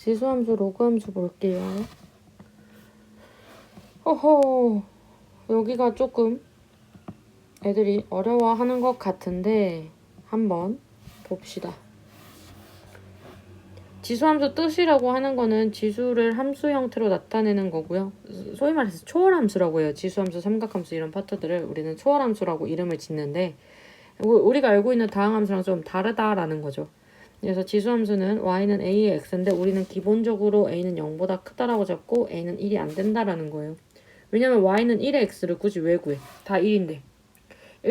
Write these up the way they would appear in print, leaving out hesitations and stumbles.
지수함수, 로그함수 볼게요. 허허, 여기가 조금 애들이 어려워하는 것 같은데 한번 봅시다. 지수함수 뜻이라고 하는 거는 지수를 함수 형태로 나타내는 거고요. 소위 말해서 초월함수라고 해요. 지수함수, 삼각함수 이런 파트들을 우리는 초월함수라고 이름을 짓는데 우리가 알고 있는 다항함수랑 좀 다르다라는 거죠. 그래서 지수함수는 y는 a의 x인데 우리는 기본적으로 a는 0보다 크다라고 잡고 a는 1이 안 된다라는 거예요. 왜냐면 y는 1의 x를 굳이 왜 구해? 다 1인데 1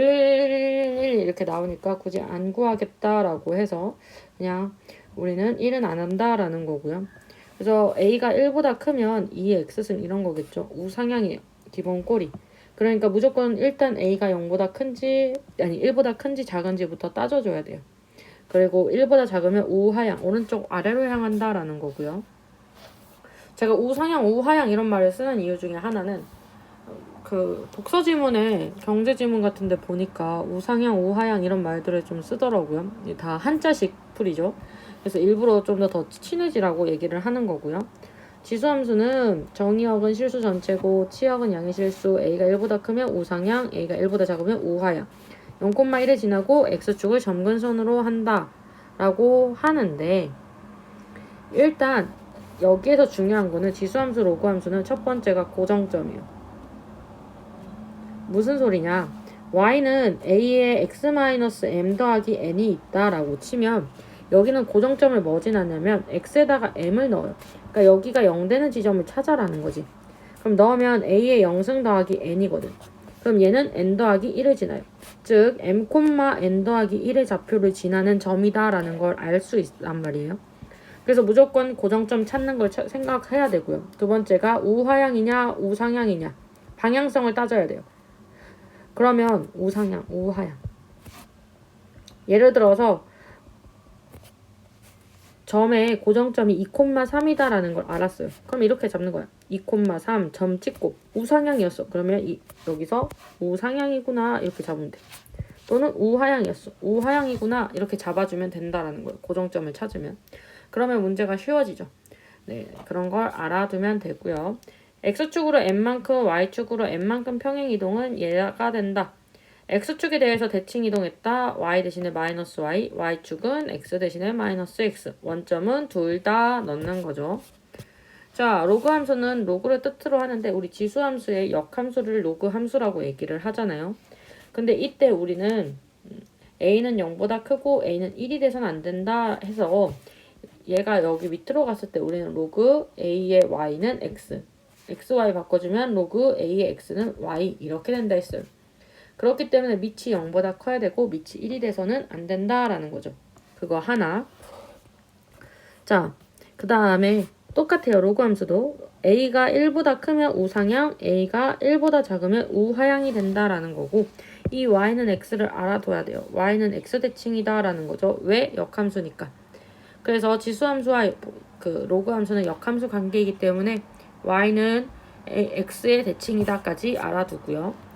이렇게 나오니까 굳이 안 구하겠다라고 해서 그냥 우리는 1은 안 한다라는 거고요. 그래서 a가 1보다 크면 2의 x승 이런 거겠죠. 우상향이에요. 기본 꼬리. 그러니까 무조건 일단 a가 0보다 큰지 아니 1보다 큰지 작은지부터 따져줘야 돼요. 그리고 1보다 작으면 우하향, 오른쪽 아래로 향한다라는 거고요. 제가 우상향, 우하향 이런 말을 쓰는 이유 중에 하나는 그 독서 지문에 경제 지문 같은데 보니까 우상향, 우하향 이런 말들을 좀 쓰더라고요. 다 한자식 풀이죠. 그래서 일부러 좀 더 친해지라고 얘기를 하는 거고요. 지수함수는 정의역은 실수 전체고 치역은 양의 실수, a가 1보다 크면 우상향, a가 1보다 작으면 우하향. 0,1에 지나고 x축을 점근선으로 한다 라고 하는데 일단 여기에서 중요한 거는 지수함수, 로그함수는 첫 번째가 고정점이에요. 무슨 소리냐? y는 a에 x-m 더하기 n이 있다라고 치면 여기는 고정점을 뭐 지났냐면 x에다가 m을 넣어요. 그러니까 여기가 0 되는 지점을 찾아라는 거지. 그럼 넣으면 a에 0승 더하기 n이거든. 그럼 얘는 n 더하기 1을 지나요. 즉 m, n 더하기 1의 좌표를 지나는 점이다라는 걸 알 수 있단 말이에요. 그래서 무조건 고정점 찾는 걸 생각해야 되고요. 두 번째가 우하향이냐 우상향이냐 방향성을 따져야 돼요. 그러면 우상향, 우하향. 예를 들어서 점의 고정점이 2,3이다라는 걸 알았어요. 그럼 이렇게 잡는 거야. 2,3 점 찍고 우상향이었어. 그러면 여기서 우상향이구나 이렇게 잡으면 돼. 또는 우하향이었어. 우하향이구나 이렇게 잡아주면 된다라는 거예요. 고정점을 찾으면. 그러면 문제가 쉬워지죠. 네, 그런 걸 알아두면 되고요. x축으로 n만큼 y축으로 n만큼 평행이동은 얘가 된다. x축에 대해서 대칭 이동했다. y 대신에 마이너스 y, y축은 x 대신에 마이너스 x. 원점은 둘 다 넣는 거죠. 자, 로그 함수는 로그를 뜻으로 하는데 우리 지수 함수의 역함수를 로그 함수라고 얘기를 하잖아요. 근데 이때 우리는 a는 0보다 크고 a는 1이 돼서는 안 된다 해서 얘가 여기 밑으로 갔을 때 우리는 로그 a의 y는 x, xy 바꿔주면 로그 a의 x는 y 이렇게 된다 했어요. 그렇기 때문에 밑이 0보다 커야 되고 밑이 1이 돼서는 안 된다라는 거죠. 그거 하나. 자, 그 다음에 똑같아요. 로그 함수도 a가 1보다 크면 우상향, a가 1보다 작으면 우하향이 된다라는 거고 이 y는 x를 알아둬야 돼요. y는 x 대칭이다 라는 거죠. 왜? 역함수니까. 그래서 지수함수와 그 로그 함수는 역함수 관계이기 때문에 y는 x의 대칭이다까지 알아두고요.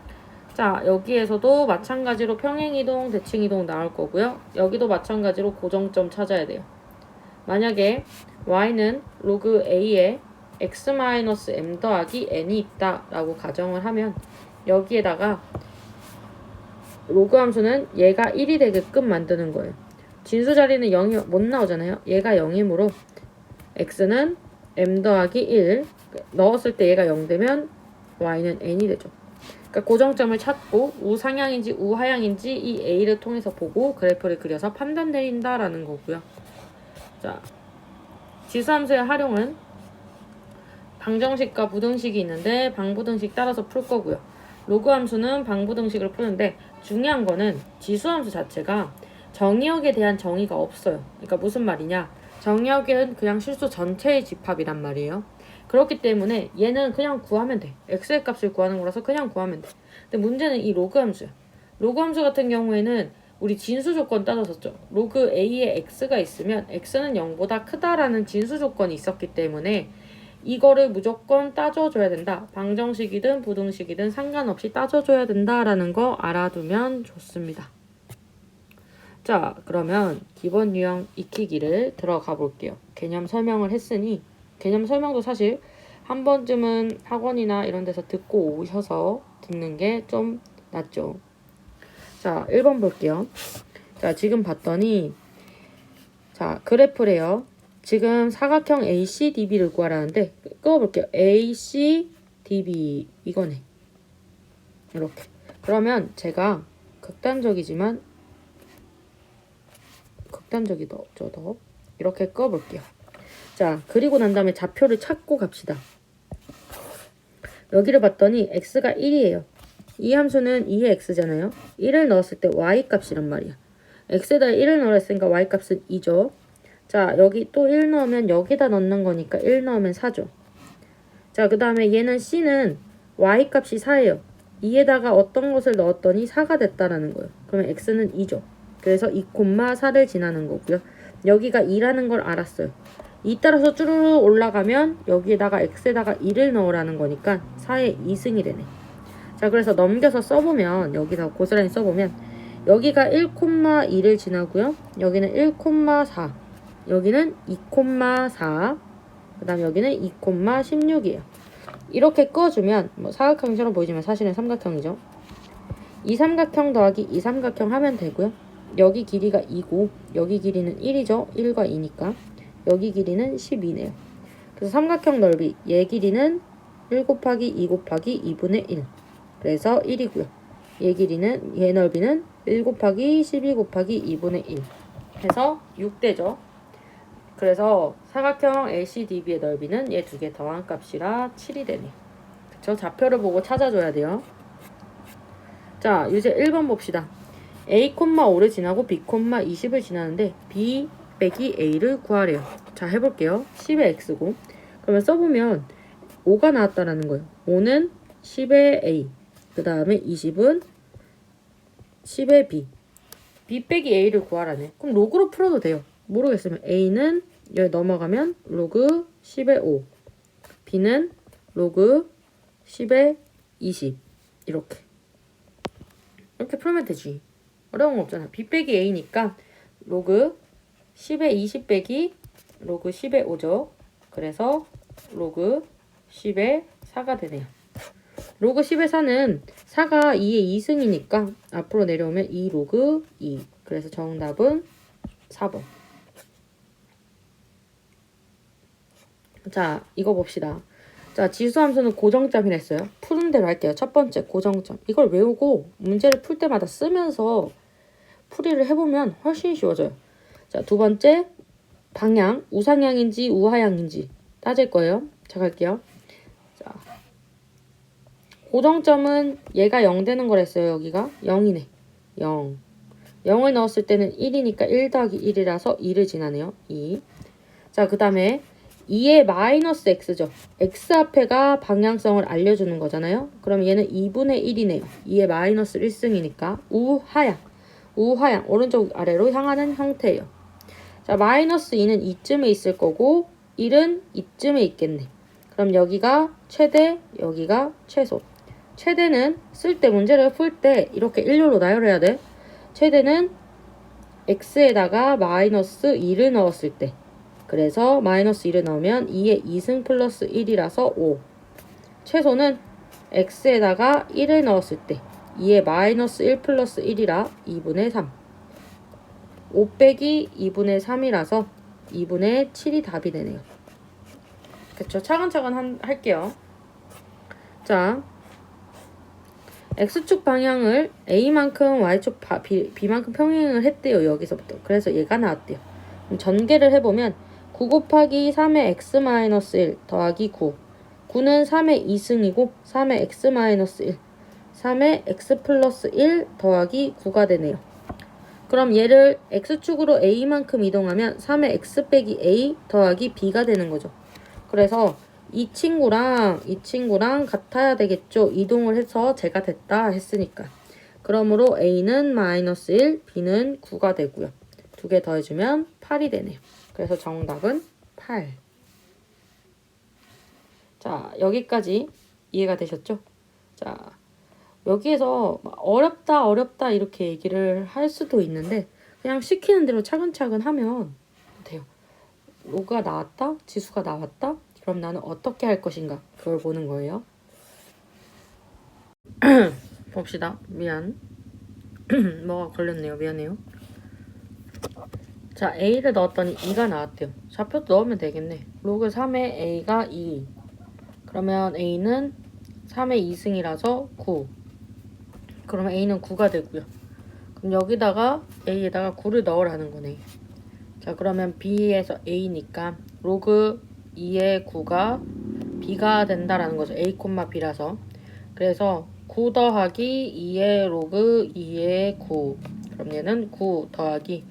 자, 여기에서도 마찬가지로 평행이동, 대칭이동 나올 거고요. 여기도 마찬가지로 고정점 찾아야 돼요. 만약에 y는 로그 a에 x-m 더하기 n이 있다 라고 가정을 하면 여기에다가 로그 함수는 얘가 1이 되게끔 만드는 거예요. 진수 자리는 0이 못 나오잖아요. 얘가 0이므로 x는 m 더하기 1 넣었을 때 얘가 0 되면 y는 n이 되죠. 그러니까 고정점을 찾고 우상향인지 우하향인지 이 a를 통해서 보고 그래프를 그려서 판단 내린다라는 거고요. 자, 지수함수의 활용은 방정식과 부등식이 있는데 방부등식 따라서 풀 거고요. 로그 함수는 방부등식을 푸는데 중요한 거는 지수함수 자체가 정의역에 대한 정의가 없어요. 그러니까 무슨 말이냐? 정의역은 그냥 실수 전체의 집합이란 말이에요. 그렇기 때문에 얘는 그냥 구하면 돼. x의 값을 구하는 거라서 그냥 구하면 돼. 근데 문제는 이 로그 함수야. 로그 함수 같은 경우에는 우리 진수 조건 따졌었죠. 로그 a에 x가 있으면 x는 0보다 크다라는 진수 조건이 있었기 때문에 이거를 무조건 따져줘야 된다. 방정식이든 부등식이든 상관없이 따져줘야 된다라는 거 알아두면 좋습니다. 자, 그러면 기본 유형 익히기를 들어가 볼게요. 개념 설명을 했으니 개념 설명도 사실 한 번쯤은 학원이나 이런 데서 듣고 오셔서 듣는 게 좀 낫죠. 자, 1번 볼게요. 자, 지금 봤더니 자, 그래프래요. 지금 사각형 ACDB를 구하라는데 끄어볼게요. ACDB 이거네. 이렇게. 그러면 제가 극단적이지만 극단적이죠 더. 이렇게 끄어볼게요. 자, 그리고 난 다음에 좌표를 찾고 갑시다. 여기를 봤더니 x가 1이에요. 이 함수는 2의 x잖아요. 1을 넣었을 때 y 값이란 말이야. x에다 1을 넣었으니까 y 값은 2죠. 자, 여기 또 1 넣으면 여기다 넣는 거니까 1 넣으면 4죠. 자, 그 다음에 얘는 c는 y 값이 4예요. 2에다가 어떤 것을 넣었더니 4가 됐다라는 거예요. 그러면 x는 2죠. 그래서 2,4를 지나는 거고요. 여기가 2라는 걸 알았어요. 2 따라서 쭈루루 올라가면 여기에다가 x에다가 2를 넣으라는 거니까 4의 2승이 되네. 자, 그래서 넘겨서 써보면 여기다 고스란히 써보면 여기가 1,2를 지나고요. 여기는 1,4, 여기는 2,4, 그 다음 여기는 2,16이에요. 이렇게 끄어주면 뭐 사각형처럼 보이지만 사실은 삼각형이죠. 이 삼각형 더하기 이 삼각형 하면 되고요. 여기 길이가 2고 여기 길이는 1이죠. 1과 2니까. 여기 길이는 12네요. 그래서 삼각형 넓이 얘 길이는 1 곱하기 2 곱하기 2분의 1. 그래서 1이고요. 얘 길이는 얘 넓이는 1 곱하기 12 곱하기 2분의 1 해서 6되죠. 그래서 사각형 ACDB의 넓이는 얘 두 개 더한 값이라 7이 되네. 그쵸? 좌표를 보고 찾아줘야 돼요. 자, 이제 1번 봅시다. A,5를 지나고 B,20을 지나는데 B 빼기 A를 구하래요. 자, 해볼게요. 10의 X고 그러면 써보면 5가 나왔다라는 거예요. 5는 10의 A, 그 다음에 20은 10의 B. B 빼기 A를 구하라네. 그럼 로그로 풀어도 돼요. 모르겠으면 A는 여기 넘어가면 로그 10의 5, B는 로그 10의 20 이렇게 풀면 되지. 어려운 거 없잖아. B 빼기 A니까 로그 10의 20 빼기 로그 10의 5죠. 그래서 로그 10의 4가 되네요. 로그 10의 4는 4가 2의 2승이니까 앞으로 내려오면 2 로그 2. 그래서 정답은 4번. 자, 이거 봅시다. 자, 지수함수는 고정점이랬어요. 푸는 대로 할게요. 첫 번째 고정점. 이걸 외우고 문제를 풀 때마다 쓰면서 풀이를 해보면 훨씬 쉬워져요. 자, 두 번째 방향, 우상향인지 우하향인지 따질 거예요. 자, 갈게요. 자, 고정점은 얘가 0 되는 거랬어요. 여기가 0이네. 0. 0을 넣었을 때는 1이니까 1 더하기 1이라서 2를 지나네요. 2. 자, 그 다음에 2의 마이너스 x죠. x 앞에가 방향성을 알려주는 거잖아요. 그럼 얘는 2분의 1이네요. 2의 마이너스 1승이니까 우하향. 우하향, 오른쪽 아래로 향하는 형태예요. 자, 마이너스 2는 이쯤에 있을 거고 1은 이쯤에 있겠네. 그럼 여기가 최대, 여기가 최소. 최대는 쓸 때 문제를 풀 때 이렇게 일렬로 나열해야 돼. 최대는 x에다가 마이너스 2를 넣었을 때. 그래서 마이너스 1을 넣으면 2의 2승 플러스 1이라서 5. 최소는 x에다가 1을 넣었을 때 2의 마이너스 1 플러스 1이라 2분의 3. 5 빼기 2분의 3이라서 2분의 7이 답이 되네요. 그쵸? 차근차근 할게요. 자, x축 방향을 a만큼 y축 b만큼 평행을 했대요. 여기서부터. 그래서 얘가 나왔대요. 그럼 전개를 해보면 9 곱하기 3의 x-1 더하기 9. 9는 3의 2승이고 3의 x-1. 3의 x 플러스 1 더하기 9가 되네요. 그럼 얘를 x축으로 a만큼 이동하면 3의 x 빼기 a 더하기 b가 되는 거죠. 그래서 이 친구랑 같아야 되겠죠. 이동을 해서 제가 됐다 했으니까. 그러므로 a는 마이너스 1, b는 9가 되고요. 두 개 더해주면 8이 되네요. 그래서 정답은 8. 자, 여기까지 이해가 되셨죠? 자, 여기에서 어렵다 이렇게 얘기를 할 수도 있는데 그냥 시키는 대로 차근차근 하면 돼요. 로그가 나왔다, 지수가 나왔다. 그럼 나는 어떻게 할 것인가? 그걸 보는 거예요. 봅시다. 미안. 뭐가 걸렸네요. 미안해요. 자, A를 넣었더니 2가 나왔대요. 좌표 넣으면 되겠네. 로그 3에 A가 2. 그러면 A는 3의 2승이라서 9. 그러면 A는 9가 되고요. 그럼 여기다가 A에다가 9를 넣으라는 거네. 자, 그러면 B에서 A니까 로그 2의 9가 B가 된다라는 거죠. A, B라서. 그래서 9 더하기 2의 로그 2의 9. 그럼 얘는 9 더하기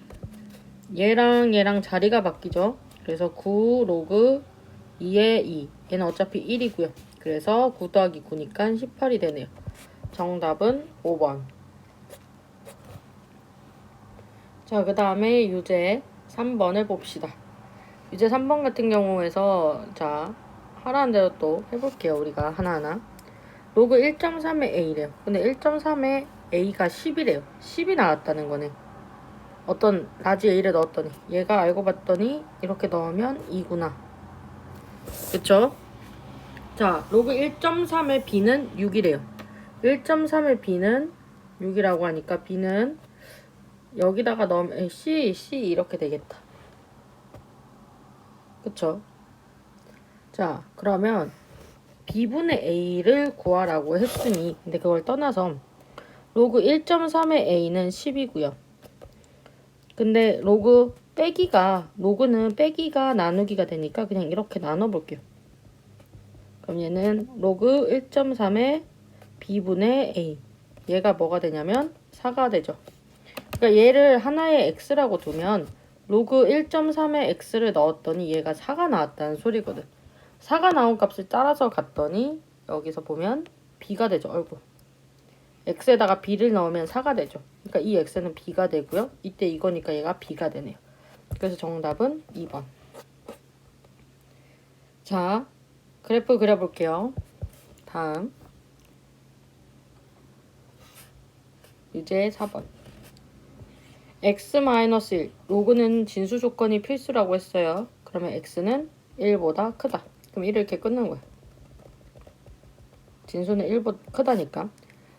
얘랑 자리가 바뀌죠. 그래서 9 로그 2의 2. 얘는 어차피 1이고요. 그래서 9 더하기 9니까 18이 되네요. 정답은 5번. 자, 그 다음에 유제 3번을 봅시다. 유제 3번 같은 경우에서 자, 하라는 대로 또 해볼게요. 우리가 하나하나. 로그 1.3의 A래요. 근데 1.3의 A가 10이래요. 10이 나왔다는 거네. 어떤 라지 A를 넣었더니 얘가 알고 봤더니 이렇게 넣으면 2구나. 그쵸? 자, 로그 1.3의 B는 6이래요. 1.3의 B는 6이라고 하니까 B는 여기다가 넣으면 C 이렇게 되겠다. 그쵸? 자, 그러면 B분의 A를 구하라고 했으니 근데 그걸 떠나서 로그 1.3의 A는 10이고요. 근데 로그는 빼기가 나누기가 되니까 그냥 이렇게 나눠볼게요. 그럼 얘는 로그 1.3의 B분의 A. 얘가 뭐가 되냐면 4가 되죠. 그러니까 얘를 하나의 X라고 두면 로그 1.3의 X를 넣었더니 얘가 4가 나왔다는 소리거든. 4가 나온 값을 따라서 갔더니 여기서 보면 B가 되죠. 얼굴. X에다가 B를 넣으면 4가 되죠. 그러니까 이 X는 B가 되고요. 이때 이거니까 얘가 B가 되네요. 그래서 정답은 2번. 자, 그래프 그려볼게요. 다음 유제 4번. x-1 로그는 진수 조건이 필수라고 했어요. 그러면 x는 1보다 크다. 그럼 1을 이렇게 끊는 거예요. 진수는 1보다 크다니까.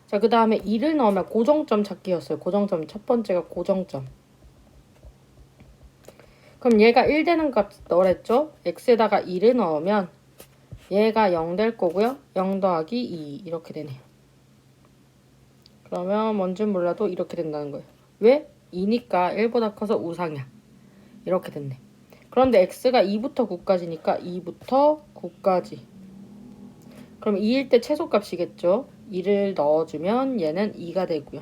자, 그 다음에 2를 넣으면 고정점 찾기였어요. 고정점 첫 번째가 고정점. 그럼 얘가 1 되는 값 넣으랬죠? x에다가 2를 넣으면 얘가 0 될 거고요. 0 더하기 2 이렇게 되네요. 그러면 뭔진 몰라도 이렇게 된다는 거예요. 왜? 2니까 1보다 커서 우상향. 이렇게 됐네. 그런데 x가 2부터 9까지니까 2부터 9까지. 그럼 2일 때 최소값이겠죠. 2를 넣어주면 얘는 2가 되고요.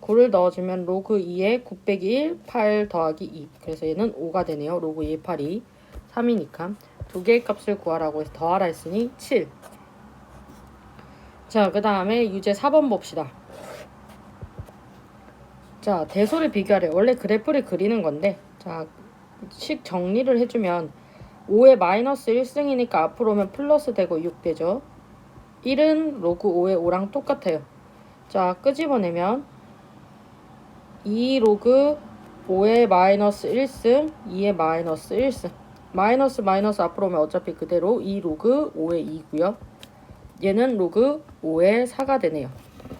9를 넣어주면 로그 2에 9 빼기 1, 8 더하기 2. 그래서 얘는 5가 되네요. 로그 2에 8이 3이니까 두 개의 값을 구하라고 해서 더하라 했으니 7. 자, 그 다음에 유제 4번 봅시다. 자, 대소를 비교하래. 원래 그래프를 그리는 건데 자, 식 정리를 해주면 5의 마이너스 1승이니까 앞으로 오면 플러스 되고 6 되죠. 1은 로그 5의 5랑 똑같아요. 자, 끄집어내면 2 로그 5의 마이너스 1승, 2의 마이너스 1승. 마이너스 앞으로 오면 어차피 그대로 2 로그 5의 2고요. 얘는 로그 5의 4가 되네요.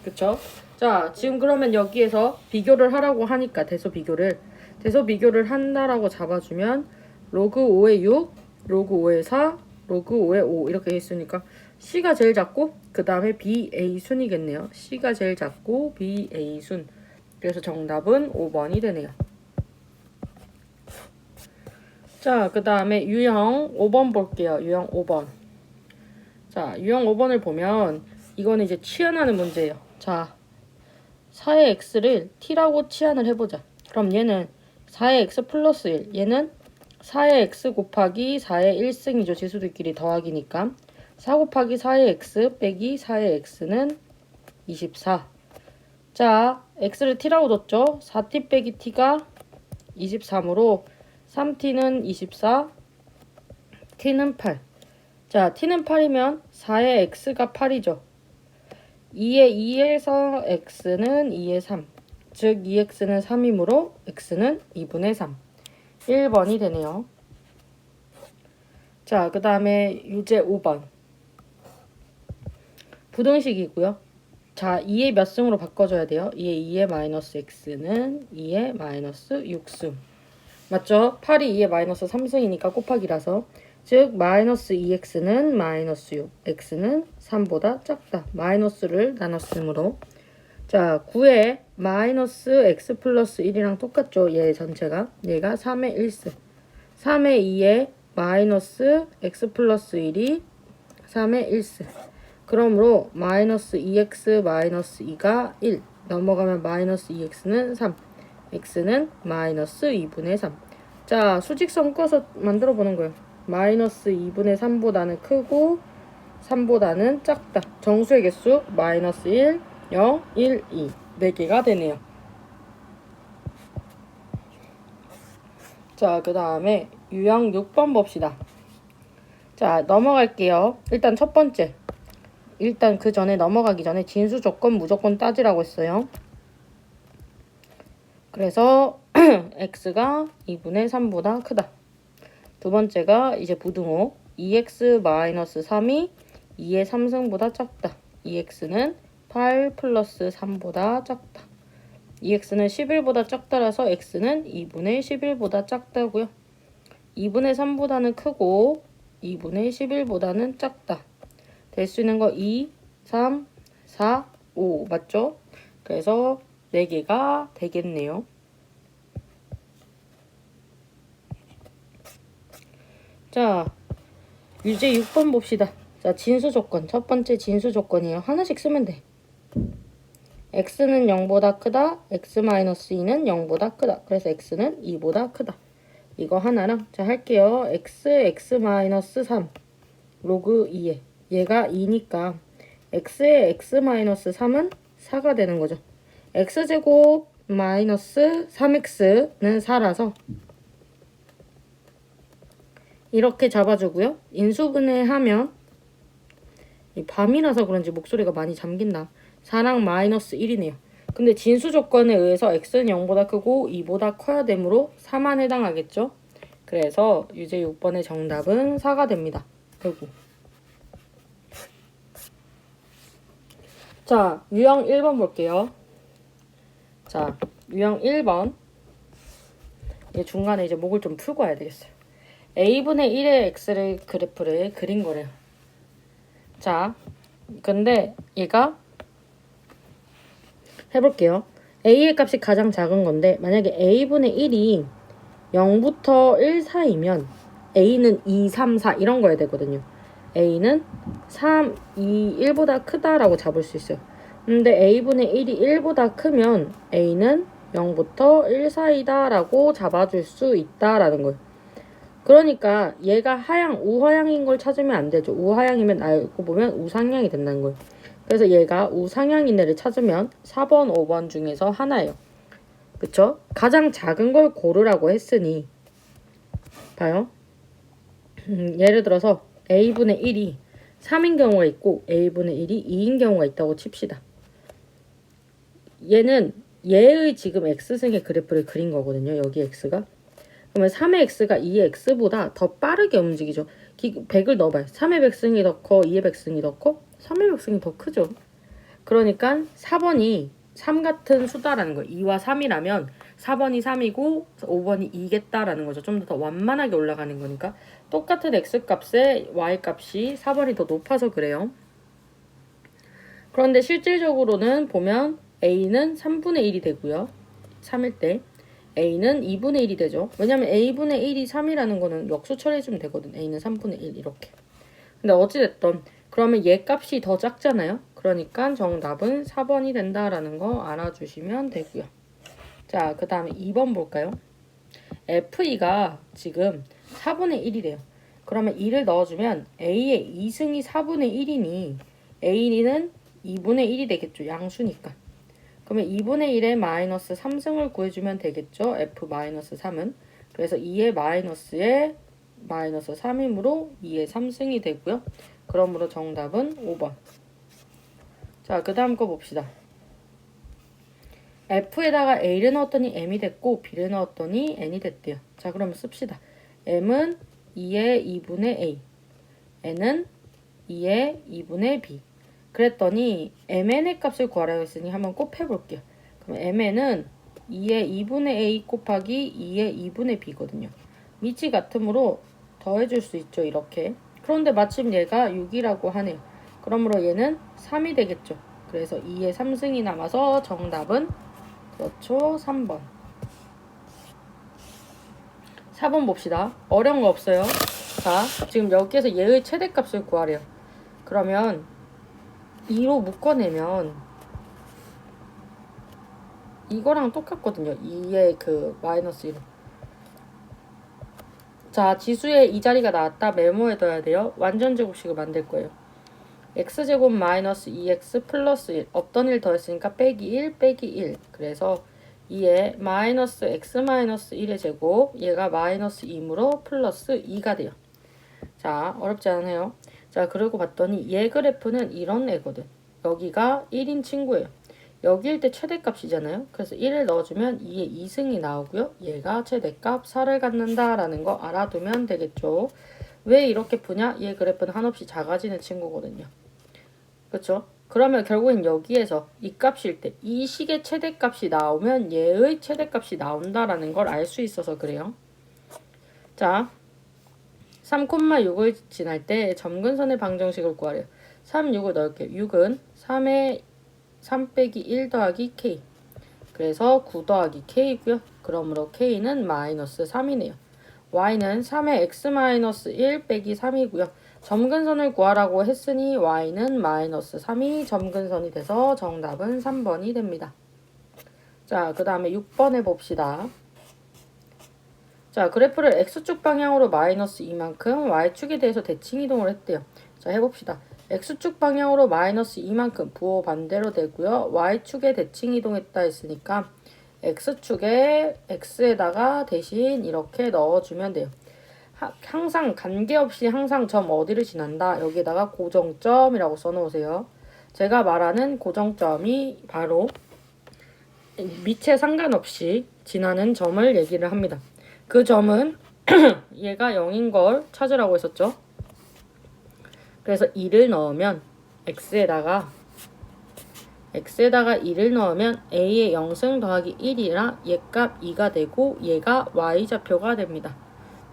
그쵸? 자, 지금 그러면 여기에서 비교를 하라고 하니까 대소 비교를 한다라고 잡아주면 로그 5의 6, 로그 5의 4, 로그 5의 5 이렇게 있으니까 C가 제일 작고 그 다음에 BA 순이겠네요. C가 제일 작고 BA 순. 그래서 정답은 5번이 되네요. 자, 그 다음에 유형 5번 볼게요. 유형 5번. 자, 유형 5번을 보면 이거는 이제 치환하는 문제예요. 자, 4의 x를 t라고 치환을 해보자. 그럼 얘는 4의 x 플러스 1. 얘는 4의 x 곱하기 4의 1승이죠. 지수들끼리 더하기니까. 4 곱하기 4의 x 빼기 4의 x는 24. 자, x를 t라고 뒀죠. 4t 빼기 t가 23으로 3t는 24, t는 8. 자, t는 8이면 4의 x가 8이죠. 2의 2에서 x는 2의 3. 즉 2x는 3이므로 x는 2분의 3. 1번이 되네요. 자, 그 다음에 유제 5번. 부등식이고요. 자, 2의 몇 승으로 바꿔줘야 돼요? 2의 마이너스 x는 2의 마이너스 6승. 맞죠? 8이 2의 마이너스 3승이니까 곱하기라서. 즉 마이너스 2x는 마이너스 6, x는 3보다 작다. 마이너스를 나눴으므로. 자, 9에 마이너스 x 플러스 1이랑 똑같죠? 얘 전체가. 얘가 3의 1승. 3의 2에 마이너스 x 플러스 1이 3의 1승. 그러므로 마이너스 2x 마이너스 2가 1. 넘어가면 마이너스 2x는 3. x는 마이너스 2분의 3. 자, 수직선 꺼서 만들어 보는 거예요. 마이너스 2분의 3보다는 크고 3보다는 작다. 정수의 개수 마이너스 1, 0, 1, 2. 4개가 되네요. 자, 그 다음에 유형 6번 봅시다. 자, 넘어갈게요. 일단 첫 번째. 일단 그 전에 넘어가기 전에 진수 조건 무조건 따지라고 했어요. 그래서 x가 2분의 3보다 크다. 두 번째가 이제 부등호 2x-3이 2의 3승보다 작다. 2x는 8 플러스 3보다 작다. 2x는 11보다 작다라서 x는 2분의 11보다 작다고요. 2분의 3보다는 크고 2분의 11보다는 작다. 될 수 있는 거 2, 3, 4, 5 맞죠? 그래서 4개가 되겠네요. 자, 유제 6번 봅시다. 자, 진수 조건. 첫 번째 진수 조건이에요. 하나씩 쓰면 돼. x는 0보다 크다. x-2는 0보다 크다. 그래서 x는 2보다 크다. 이거 하나랑 자 할게요. x-3 로그 2에 얘가 2니까 x의 x-3은 4가 되는 거죠. x제곱 마이너스 3x는 4라서 이렇게 잡아주고요. 인수분해하면 이 밤이라서 그런지 목소리가 많이 잠긴다. 4랑 마이너스 1이네요. 근데 진수 조건에 의해서 x는 0보다 크고 2보다 커야 되므로 4만 해당하겠죠. 그래서 유제 6번의 정답은 4가 됩니다. 그리고 자, 유형 1번 볼게요. 자, 유형 1번 중간에 이제 목을 좀 풀고 와야 되겠어요. a분의 1의 x를 그래프를 그린 거래요. 자, 근데 얘가 해볼게요. a의 값이 가장 작은 건데 만약에 a분의 1이 0부터 1 사이면 a는 2, 3, 4 이런 거야 되거든요. a는 3, 2, 1보다 크다라고 잡을 수 있어요. 근데 a분의 1이 1보다 크면 a는 0부터 1 사이다 라고 잡아줄 수 있다라는 거예요. 그러니까 얘가 하향, 우하향인 걸 찾으면 안 되죠. 우하향이면 알고 보면 우상향이 된다는 거예요. 그래서 얘가 우상향인 애를 찾으면 4번, 5번 중에서 하나예요. 그쵸? 가장 작은 걸 고르라고 했으니 봐요. 예를 들어서 a분의 1이 3인 경우가 있고 a분의 1이 2인 경우가 있다고 칩시다. 얘는 얘의 지금 x승의 그래프를 그린 거거든요. 여기 x가. 그러면 3의 x가 2의 x보다 더 빠르게 움직이죠. 100을 넣어봐요. 3의 백승이 더 커, 2의 백승이 더 커? 3의 백승이 더 크죠. 그러니까 4번이 3 같은 수다라는 거예요. 2와 3이라면 4번이 3이고 5번이 2겠다라는 거죠. 좀 더 완만하게 올라가는 거니까. 똑같은 x값에 y값이 4번이 더 높아서 그래요. 그런데 실질적으로는 보면 a는 3분의 1이 되고요. 3일 때. a는 2분의 1이 되죠. 왜냐면 a분의 1이 3이라는 거는 역수 처리해주면 되거든. a는 3분의 1 이렇게. 근데 어찌됐든 그러면 얘 값이 더 작잖아요. 그러니까 정답은 4번이 된다라는 거 알아주시면 되고요. 자, 그 다음에 2번 볼까요? FE가 지금 4분의 1이래요. 그러면 2를 넣어주면 A의 2승이 4분의 1이니 A는 2분의 1이 되겠죠. 양수니까. 그러면 2분의 1에 마이너스 3승을 구해주면 되겠죠. F-3은. 그래서 2의 마이너스에 마이너스 3이므로 2의 3승이 되고요. 그러므로 정답은 5번. 자, 그 다음 거 봅시다. F에다가 A를 넣었더니 M이 됐고 B를 넣었더니 N이 됐대요. 자, 그러면 씁시다. M은 2의 2분의 A, N은 2의 2분의 B. 그랬더니 MN의 값을 구하라고 했으니 한번 곱해볼게요. 그럼 MN은 2의 2분의 A 곱하기 2의 2분의 B거든요. 밑이 같으므로 더해줄 수 있죠, 이렇게. 그런데 마침 얘가 6이라고 하네요. 그러므로 얘는 3이 되겠죠. 그래서 2의 3승이 남아서 정답은 그렇죠, 3번. 4번 봅시다. 어려운 거 없어요. 자, 지금 여기에서 얘의 최대값을 구하래요. 그러면 2로 묶어내면 이거랑 똑같거든요. 2의 그 마이너스 1. 자, 지수에 이 자리가 나왔다. 메모해 둬야 돼요. 완전 제곱식을 만들 거예요. x제곱 마이너스 2x 플러스 1. 없던 1 더했으니까 빼기 1 빼기 1. 그래서 2에 마이너스 x 마이너스 1의 제곱, 얘가 마이너스 2이므로 플러스 2가 돼요. 자, 어렵지 않아요. 자, 그리고 봤더니 얘 그래프는 이런 애거든. 여기가 1인 친구예요. 여기일 때 최대값이잖아요. 그래서 1을 넣어주면 2의 2승이 나오고요. 얘가 최대값 4를 갖는다라는 거 알아두면 되겠죠. 왜 이렇게 푸냐? 얘 그래프는 한없이 작아지는 친구거든요. 그렇죠? 그러면 결국엔 여기에서 이 값일 때 이 식의 최대값이 나오면 얘의 최대값이 나온다라는 걸 알 수 있어서 그래요. 자, 3,6을 지날 때 점근선의 방정식을 구하래요. 3, 6을 넣을게요. 6은 3에 3 빼기 1 더하기 k. 그래서 9 더하기 k고요. 그러므로 k는 마이너스 3이네요. y는 3의 x 마이너스 1 빼기 3이고요. 점근선을 구하라고 했으니 y는 마이너스 3이 점근선이 돼서 정답은 3번이 됩니다. 자, 그 다음에 6번 해봅시다. 자, 그래프를 x축 방향으로 마이너스 2만큼 y축에 대해서 대칭 이동을 했대요. 자, 해봅시다. x축 방향으로 마이너스 2만큼 부호 반대로 되고요. y축에 대칭 이동했다 했으니까 x축에 x에다가 대신 이렇게 넣어주면 돼요. 항상 관계없이 항상 점 어디를 지난다. 여기에다가 고정점이라고 써놓으세요. 제가 말하는 고정점이 바로 밑에 상관없이 지나는 점을 얘기를 합니다. 그 점은 얘가 0인 걸 찾으라고 했었죠. 그래서 2를 넣으면 x에다가 2를 넣으면 a의 0승 더하기 1이라 얘 값 2가 되고 얘가 y좌표가 됩니다.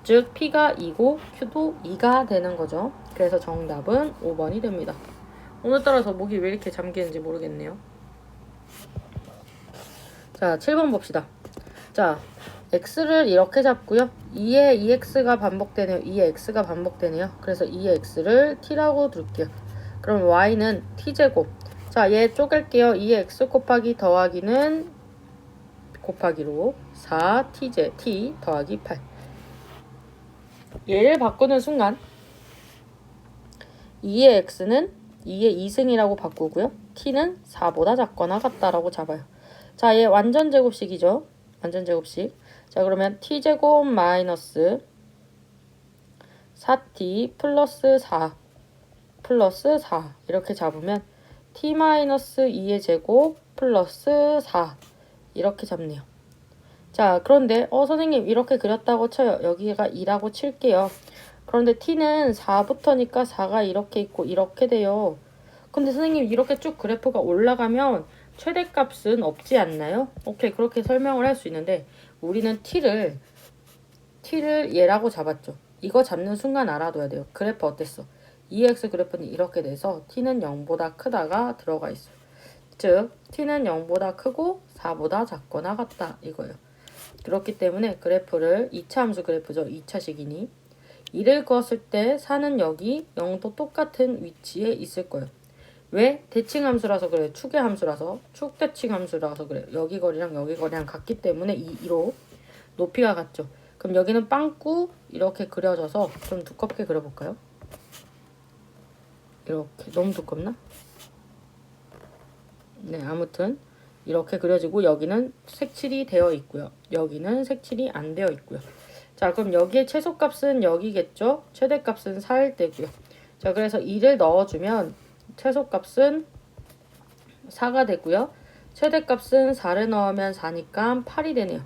즉 p가 2고 q도 2가 되는 거죠. 그래서 정답은 5번이 됩니다. 오늘따라 저 목이 왜 이렇게 잠기는지 모르겠네요. 자, 7번 봅시다. 자, x를 이렇게 잡고요. 2의 2x가 반복되네요. 2의 x가 반복되네요. 그래서 2의 x를 t라고 둘게요. 그럼 y는 t제곱. 자, 얘 쪼갤게요. 2의 x 곱하기 더하기는 곱하기로 4t제 t 더하기 8. 얘를 바꾸는 순간 2의 x는 2의 2승이라고 바꾸고요. t는 4보다 작거나 같다라고 잡아요. 자, 얘 완전 제곱식이죠. 완전 제곱식. 자, 그러면 t제곱 마이너스 4t 플러스 4 플러스 4 이렇게 잡으면 t 마이너스 2의 제곱 플러스 4 이렇게 잡네요. 자, 그런데 선생님 이렇게 그렸다고 쳐요. 여기가 2라고 칠게요. 그런데 t는 4부터니까 4가 이렇게 있고 이렇게 돼요. 근데 선생님 이렇게 쭉 그래프가 올라가면 최대값은 없지 않나요? 오케이, 그렇게 설명을 할 수 있는데 우리는 t를 얘라고 잡았죠. 이거 잡는 순간 알아둬야 돼요. 그래프 어땠어? 2x 그래프는 이렇게 돼서 t는 0보다 크다가 들어가 있어요. 즉 t는 0보다 크고 4보다 작거나 같다 이거예요. 그렇기 때문에 그래프를 2차 함수 그래프죠. 2차식이니 2를 그었을 때 4는 여기 0도 똑같은 위치에 있을 거예요. 왜? 대칭 함수라서 그래요. 축의 함수라서. 축 대칭 함수라서 그래요. 여기 거리랑 여기 거리랑 같기 때문에 2로 높이가 같죠. 그럼 여기는 빵꾸 이렇게 그려져서 좀 두껍게 그려볼까요? 이렇게 너무 두껍나? 네, 아무튼 이렇게 그려지고 여기는 색칠이 되어 있고요. 여기는 색칠이 안 되어 있고요. 자, 그럼 여기에 최소값은 여기겠죠? 최대값은 4일 때고요. 자, 그래서 2를 넣어주면 최소값은 4가 되고요. 최대값은 4를 넣으면 4니까 8이 되네요.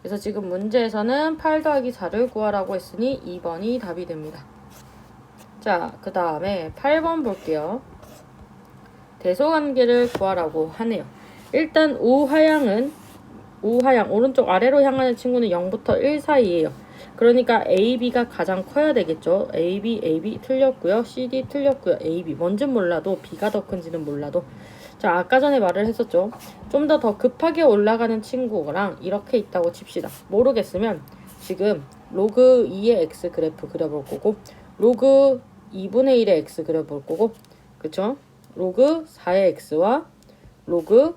그래서 지금 문제에서는 8 더하기 4를 구하라고 했으니 2번이 답이 됩니다. 자, 그 다음에 8번 볼게요. 대소관계를 구하라고 하네요. 일단 우하향 오른쪽 아래로 향하는 친구는 0부터 1 사이에요. 그러니까 AB가 가장 커야 되겠죠. AB 틀렸고요. CD 틀렸고요. AB 뭔진 몰라도 B가 더 큰지는 몰라도. 자, 아까 전에 말을 했었죠. 좀 더 급하게 올라가는 친구랑 이렇게 있다고 칩시다. 모르겠으면 지금 로그 2의 X 그래프 그려볼 거고 로그 2분의 1의 X 그려볼 거고 그쵸? 로그 4의 X와 로그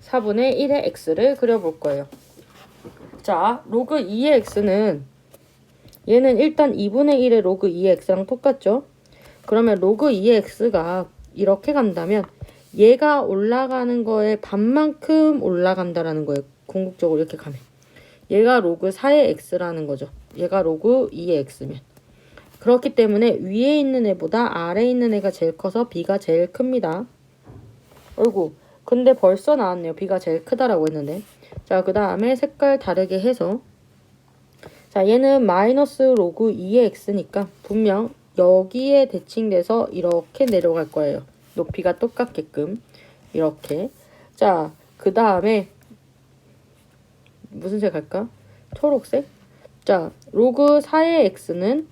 4분의 1의 X를 그려볼 거예요. 자, 로그 2의 X는 얘는 일단 2분의 1의 로그 2의 X랑 똑같죠? 그러면 로그 2의 X가 이렇게 간다면 얘가 올라가는 거에 반만큼 올라간다라는 거예요. 궁극적으로 이렇게 가면. 얘가 로그 4의 X라는 거죠. 얘가 로그 2의 X면. 그렇기 때문에 위에 있는 애보다 아래에 있는 애가 제일 커서 B가 제일 큽니다. 어이구, 근데 벌써 나왔네요. B가 제일 크다라고 했는데. 자, 그 다음에 색깔 다르게 해서 자, 얘는 마이너스 로그 2의 X니까 분명 여기에 대칭돼서 이렇게 내려갈 거예요. 높이가 똑같게끔 이렇게. 자, 그 다음에 무슨 색 할까? 초록색? 자, 로그 4의 X는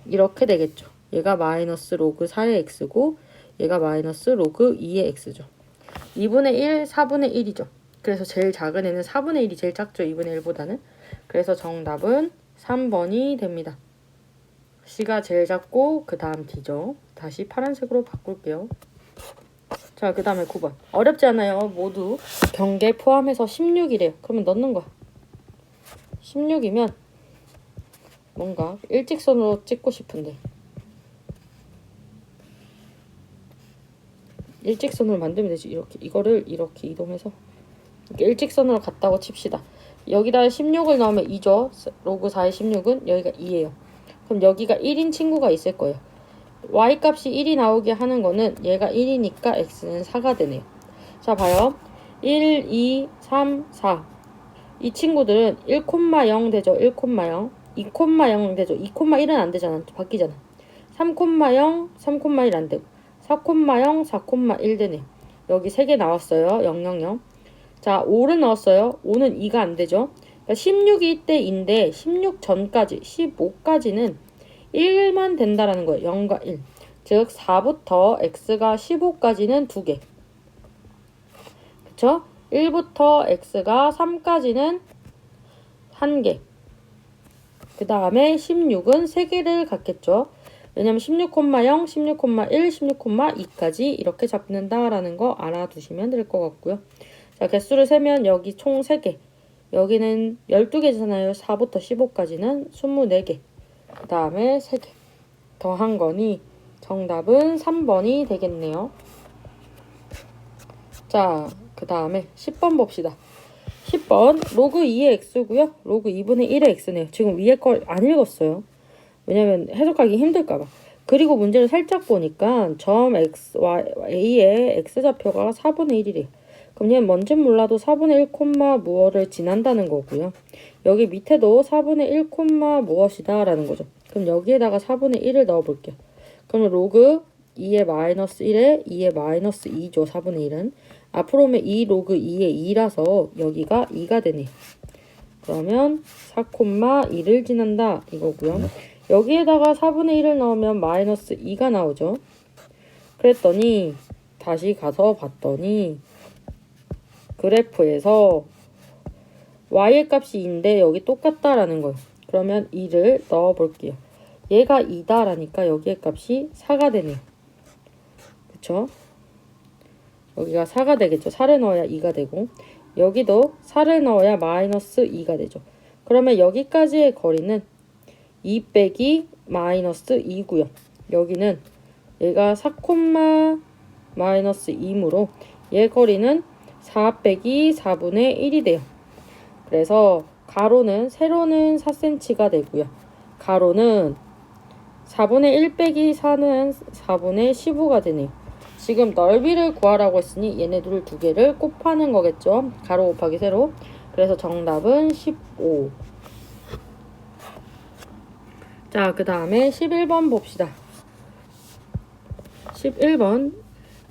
이렇게 되겠죠. 얘가 마이너스 로그 4의 X고 얘가 마이너스 로그 2의 X죠. 2분의 1, 4분의 1이죠. 그래서 제일 작은 애는 4분의 1이 제일 작죠. 2분의 1보다는. 그래서 정답은 3번이 됩니다. C가 제일 작고 그 다음 D죠. 다시 파란색으로 바꿀게요. 자, 그 다음에 9번. 어렵지 않아요. 모두 경계 포함해서 16이래요. 그러면 넣는 거야. 16이면 뭔가 일직선으로 찍고 싶은데 일직선으로 만들면 되지. 이렇게 이거를 이렇게 이동해서 이렇게 일직선으로 갔다고 칩시다. 여기다 16을 넣으면 2죠. 로그 4의 16은 여기가 2예요. 그럼 여기가 1인 친구가 있을 거예요. y값이 1이 나오게 하는 거는 얘가 1이니까 x는 4가 되네요. 자, 봐요. 1, 2, 3, 4. 이 친구들은 1,0 되죠. 1,0. 2,0 되죠. 2,1은 안 되잖아. 바뀌잖아. 3,0, 3,1 안 되고 4,0, 4,1 되네요. 여기 3개 나왔어요. 0, 0, 0. 자, 5를 넣었어요. 5는 2가 안 되죠. 그러니까 16일 때인데 16 전까지 15까지는 1만 된다라는 거예요. 0과 1. 즉 4부터 x가 15까지는 2개. 그쵸? 1부터 x가 3까지는 1개. 그 다음에 16은 3개를 갖겠죠. 왜냐면 16,0, 16,1, 16,2까지 이렇게 잡는다라는 거 알아두시면 될 것 같고요. 자, 개수를 세면 여기 총 3개. 여기는 12개잖아요. 4부터 15까지는 24개. 그 다음에 3개. 더한 거니 정답은 3번이 되겠네요. 자, 그 다음에 10번 봅시다. 10번 로그 2의 x고요. 로그 2분의 1의 x네요. 지금 위에 걸 안 읽었어요. 왜냐면 해석하기 힘들까봐. 그리고 문제를 살짝 보니까 점 x, y, a의 x좌표가 4분의 1이래요. 그럼 얘는 뭔진 몰라도 4분의 1, 무엇을 지난다는 거고요. 여기 밑에도 4분의 1, 무엇이다 라는 거죠. 그럼 여기에다가 4분의 1을 넣어볼게요. 그러면 로그 2의 마이너스 1에 2의 마이너스 2죠. 4분의 1은. 앞으로 오면 2 로그 2의 2라서 여기가 2가 되네요. 그러면 4,2를 지난다 이거고요. 여기에다가 4분의 1을 넣으면 마이너스 2가 나오죠. 그랬더니 다시 가서 봤더니 그래프에서 y의 값이 2인데 여기 똑같다라는 거예요. 그러면 2를 넣어 볼게요. 얘가 2다라니까 여기의 값이 4가 되네요. 그쵸? 여기가 4가 되겠죠. 4를 넣어야 2가 되고 여기도 4를 넣어야 마이너스 2가 되죠. 그러면 여기까지의 거리는 2 빼기 마이너스 2고요. 여기는 얘가 4, 마이너스 2이므로 얘 거리는 4 빼기 4분의 1이 돼요. 그래서 가로는 세로는 4cm가 되고요. 가로는 4분의 1 빼기 4는 4분의 15가 되네요. 지금 넓이를 구하라고 했으니 얘네 두 개를 곱하는 거겠죠. 가로 곱하기 세로. 그래서 정답은 15. 자, 그 다음에 11번 봅시다. 11번.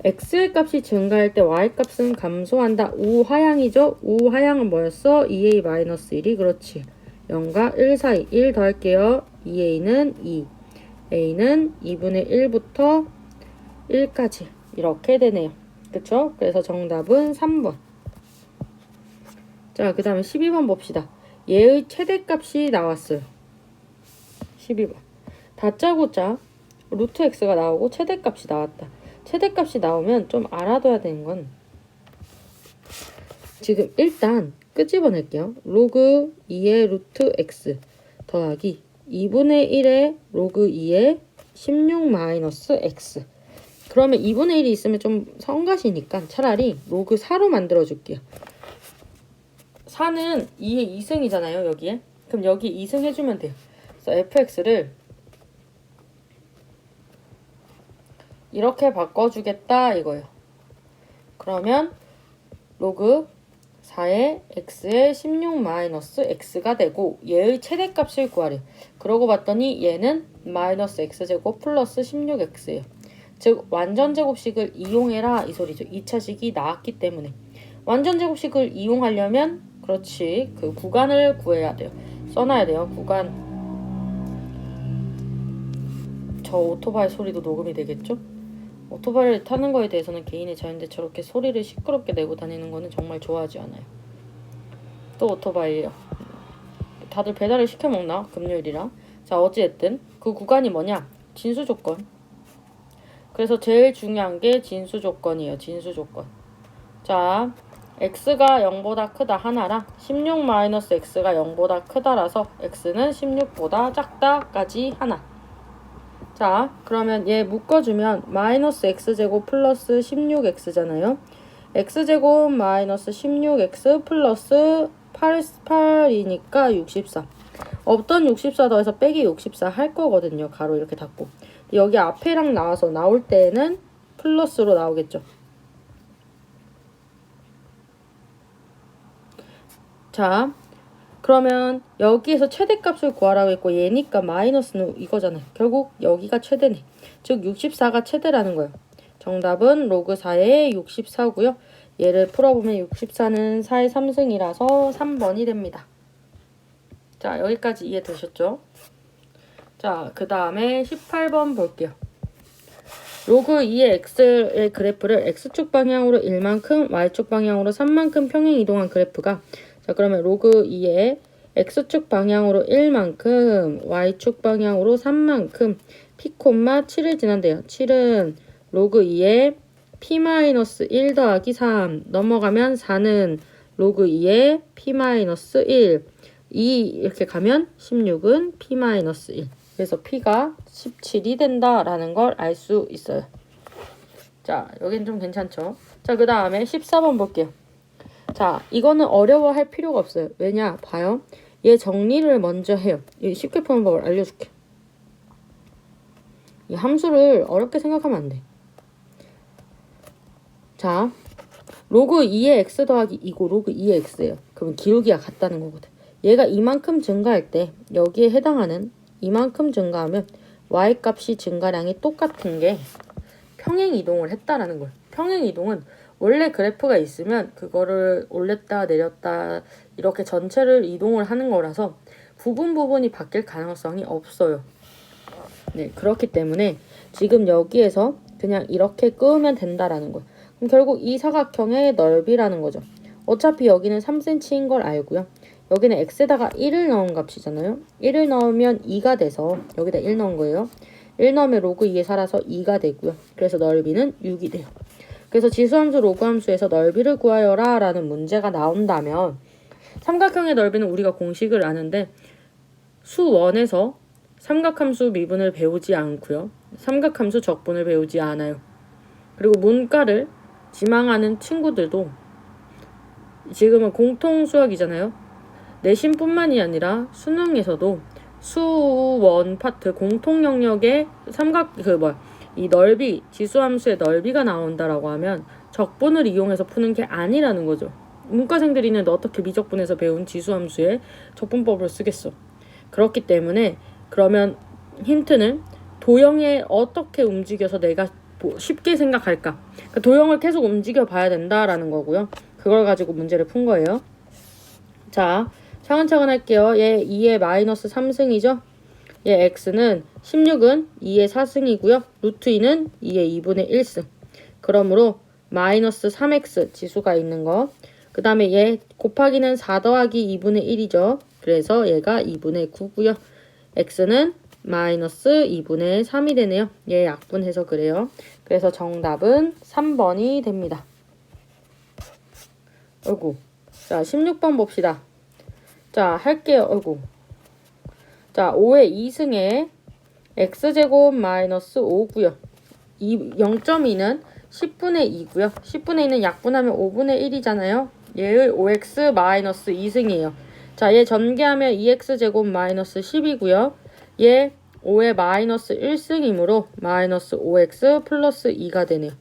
x의 값이 증가할 때 y 값은 감소한다. 우하향이죠. 우하향은 뭐였어? 2a-1이 그렇지. 0과 1 사이. 1 더할게요. 2a는 2. a는 2분의 1부터 1까지. 이렇게 되네요. 그쵸? 그래서 정답은 3번. 자, 그 다음에 12번 봅시다. 얘의 최대값이 나왔어요. 12번. 다짜고짜 루트 x가 나오고 최대값이 나왔다. 최대값이 나오면 좀 알아둬야 되는 건 지금 일단 끄집어낼게요. 로그 2의 루트 x 더하기 2분의 1의 로그 2의 16 마이너스 x. 그러면 2분의 1이 있으면 좀 성가시니까 차라리 로그 4로 만들어줄게요. 4는 2의 2승이잖아요. 여기에. 그럼 여기 2승 해주면 돼요. 그래서 fx를 이렇게 바꿔주겠다 이거예요. 그러면 로그 4의 x의 16 마이너스 x가 되고 얘의 최대값을 구하래요. 그러고 봤더니 얘는 마이너스 x제곱 플러스 16x예요. 즉 완전제곱식을 이용해라 이 소리죠. 2차식이 나왔기 때문에. 완전제곱식을 이용하려면 그렇지 그 구간을 구해야 돼요. 써놔야 돼요. 구간. 저 오토바이 소리도 녹음이 되겠죠? 오토바이를 타는 거에 대해서는 개인의 자유인데 저렇게 소리를 시끄럽게 내고 다니는 거는 정말 좋아하지 않아요. 또 오토바이예요. 다들 배달을 시켜 먹나? 금요일이라. 자, 어찌됐든 그 구간이 뭐냐? 진수 조건. 그래서 제일 중요한 게 진수 조건이에요. 진수 조건. 자, x가 0보다 크다 하나랑 16 마이너스 x가 0보다 크다라서 x는 16보다 작다까지 하나. 자, 그러면 얘 묶어주면 마이너스 x제곱 플러스 16x잖아요. x제곱 마이너스 16x 플러스 8이니까 64. 없던 64 더해서 빼기 64 할 거거든요. 가로 이렇게 닫고. 여기 앞에랑 나와서 나올 때는 플러스로 나오겠죠. 자, 그러면 여기에서 최대값을 구하라고 했고 얘니까 마이너스는 이거잖아요. 결국 여기가 최대네. 즉 64가 최대라는 거예요. 정답은 로그 4의 64고요. 얘를 풀어보면 64는 4의 3승이라서 3번이 됩니다. 자, 여기까지 이해되셨죠? 자, 그 다음에 18번 볼게요. 로그 2의 x의 그래프를 x축 방향으로 1만큼, y축 방향으로 3만큼 평행 이동한 그래프가 자, 그러면 로그 2의 x축 방향으로 1만큼, y축 방향으로 3만큼, p, 7을 지난대요. 7은 로그 2의 p-1 더하기 3 넘어가면 4는 로그 2의 p-1 2 이렇게 가면 16은 p-1 그래서 p가 17이 된다라는 걸 알 수 있어요. 자, 여긴 좀 괜찮죠? 자, 그 다음에 14번 볼게요. 자, 이거는 어려워할 필요가 없어요. 왜냐? 봐요. 얘 정리를 먼저 해요. 쉽게 푸는 법을 알려줄게. 이 함수를 어렵게 생각하면 안 돼. 자, 로그 2의 x 더하기 2고 로그 2의 x예요. 그러면 기울기가 같다는 거거든. 얘가 이만큼 증가할 때 여기에 해당하는 이만큼 증가하면 y 값이 증가량이 똑같은 게 평행 이동을 했다라는 거예요. 평행 이동은 원래 그래프가 있으면 그거를 올렸다 내렸다 이렇게 전체를 이동을 하는 거라서 부분이 바뀔 가능성이 없어요. 네, 그렇기 때문에 지금 여기에서 그냥 이렇게 끄면 된다라는 거예요. 그럼 결국 이 사각형의 넓이라는 거죠. 어차피 여기는 3cm인 걸 알고요. 여기는 x에다가 1을 넣은 값이잖아요. 1을 넣으면 2가 돼서 여기다 1 넣은 거예요. 1 넣으면 로그 2에 살아서 2가 되고요. 그래서 넓이는 6이 돼요. 그래서 지수함수 로그함수에서 넓이를 구하여라 라는 문제가 나온다면 삼각형의 넓이는 우리가 공식을 아는데 수1에서 삼각함수 미분을 배우지 않고요. 삼각함수 적분을 배우지 않아요. 그리고 문과를 지망하는 친구들도 지금은 공통 수학이잖아요. 내신뿐만이 아니라 수능에서도 수1 파트 공통 영역의 이 넓이, 지수함수의 넓이가 나온다라고 하면 적분을 이용해서 푸는 게 아니라는 거죠. 문과생들이는 어떻게 미적분에서 배운 지수함수의 적분법을 쓰겠어. 그렇기 때문에 그러면 힌트는 도형에 어떻게 움직여서 내가 쉽게 생각할까? 그러니까 도형을 계속 움직여 봐야 된다라는 거고요. 그걸 가지고 문제를 푼 거예요. 자, 차근차근 할게요. 얘 2의 마이너스 3승이죠? 얘 x는 16은 2의 4승이고요. 루트 2는 2의 2분의 1승. 그러므로 마이너스 3x 지수가 있는 거. 그 다음에 얘 곱하기는 4 더하기 2분의 1이죠. 그래서 얘가 2분의 9고요. x는 마이너스 2분의 3이 되네요. 얘 약분해서 그래요. 그래서 정답은 3번이 됩니다. 어이구. 자, 16번 봅시다. 자, 할게요. 어이구. 자, 5의 2승에 x제곱 마이너스 5고요. 0.2는 10분의 2고요. 10분의 2는 약분하면 5분의 1이잖아요. 얘의 5x 마이너스 2승이에요. 자, 얘 전개하면 2x제곱 마이너스 10이고요. 얘 5의 마이너스 1승이므로 마이너스 5x 플러스 2가 되네요.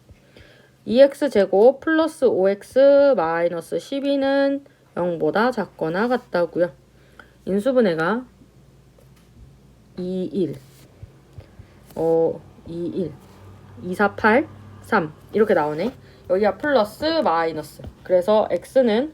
2x제곱 플러스 5x 마이너스 12는 0보다 작거나 같다고요. 인수분해가 2, 1 2, 1 2, 4, 8, 3 이렇게 나오네. 여기가 플러스 마이너스. 그래서 x는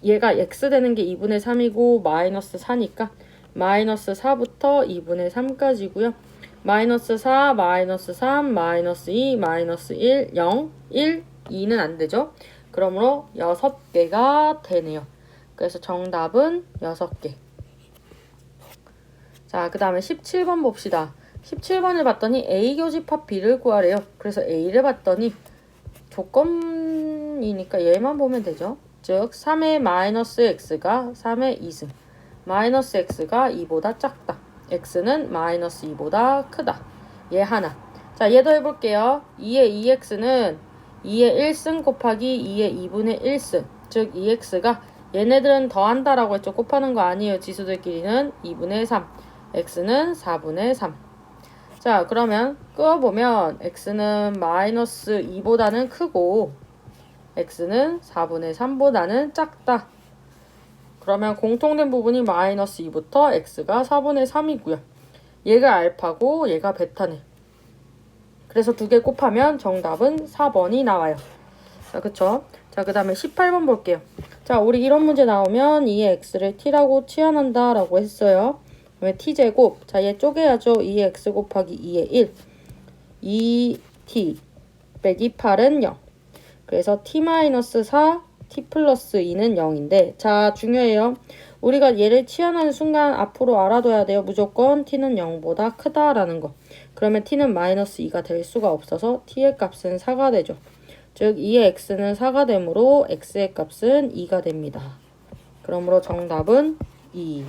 얘가 x 되는 게 2분의 3이고 마이너스 4니까 마이너스 4부터 2분의 3까지고요. 마이너스 4, 마이너스 3, 마이너스 2, 마이너스 1, 0, 1, 2는 안 되죠. 그러므로 6개가 되네요. 그래서 정답은 6개. 자, 그 다음에 17번 봅시다. 17번을 봤더니 A 교집합 B를 구하래요. 그래서 A를 봤더니 조건이니까 얘만 보면 되죠. 즉 3의 마이너스 x가 3의 2승, 마이너스 x가 2보다 작다, x는 마이너스 2보다 크다. 얘 하나. 자, 얘 더 해볼게요. 2의 2x는 2의 1승 곱하기 2의 2분의 1승, 즉 2x가 얘네들은 더한다라고 했죠. 곱하는 거 아니에요. 지수들끼리는 2분의 3, x는 4분의 3. 자, 그러면 끄어보면 x는 마이너스 2보다는 크고 x는 4분의 3보다는 작다. 그러면 공통된 부분이 마이너스 2부터 x가 4분의 3이고요. 얘가 알파고 얘가 베타네. 그래서 두 개 곱하면 정답은 4번이 나와요. 자, 그쵸? 자, 그 다음에 18번 볼게요. 자, 우리 이런 문제 나오면 2의 x를 t라고 치환한다 라고 했어요. 그러면 t제곱. 자, 얘 쪼개야죠. 2의 x 곱하기 2의 1. 2t 빼기 8은 0. 그래서 t-4, t 플러스 2는 0인데, 자, 중요해요. 우리가 얘를 치환하는 순간 앞으로 알아둬야 돼요. 무조건 t는 0보다 크다라는 거. 그러면 t는 마이너스 2가 될 수가 없어서 t의 값은 4가 되죠. 즉 2의 x는 4가 되므로 x의 값은 2가 됩니다. 그러므로 정답은 2.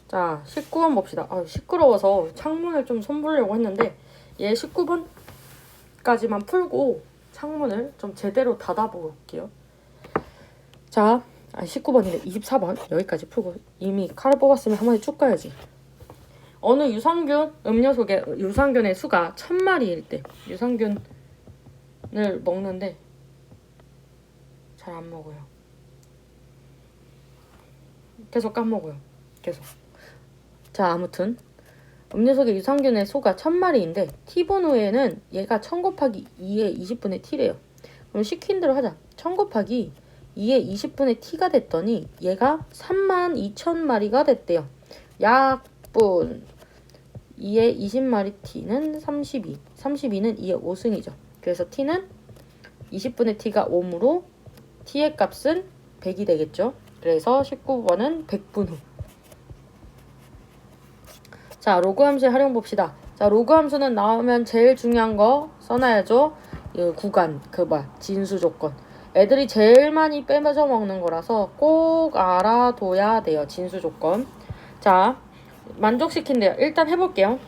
자, 19번 봅시다. 시끄러워서 창문을 좀 손보려고 했는데 얘 19번까지만 풀고 창문을 좀 제대로 닫아볼게요. 자, 19번이래. 24번 여기까지 풀고 이미 칼을 뽑았으면 한 번에 쭉 가야지. 어느 유산균 음료속에 유산균의 수가 1000마리일 때 유산균을 먹는데 잘 안 먹어요. 계속 까먹어요. 계속. 자, 아무튼 음료 속의 유산균의 수가 1000마리인데 t번호에는 얘가 1000 곱하기 2의 20분의 t래요. 그럼 시킨 대로 하자. 1000 곱하기 2의 20분의 t가 됐더니 얘가 32,000마리가 됐대요. 약분 2의 20마리 t는 32. 32는 2의 5승이죠. 그래서 t는 20분의 t가 5므로 t의 값은 100이 되겠죠. 그래서 19번은 100분 후. 자, 로그 함수의 활용 봅시다. 자, 로그 함수는 나오면 제일 중요한 거 써놔야죠. 이 구간, 진수 조건. 애들이 제일 많이 빼면서 먹는 거라서 꼭 알아둬야 돼요. 진수 조건. 자, 만족시킨대요. 일단 해볼게요.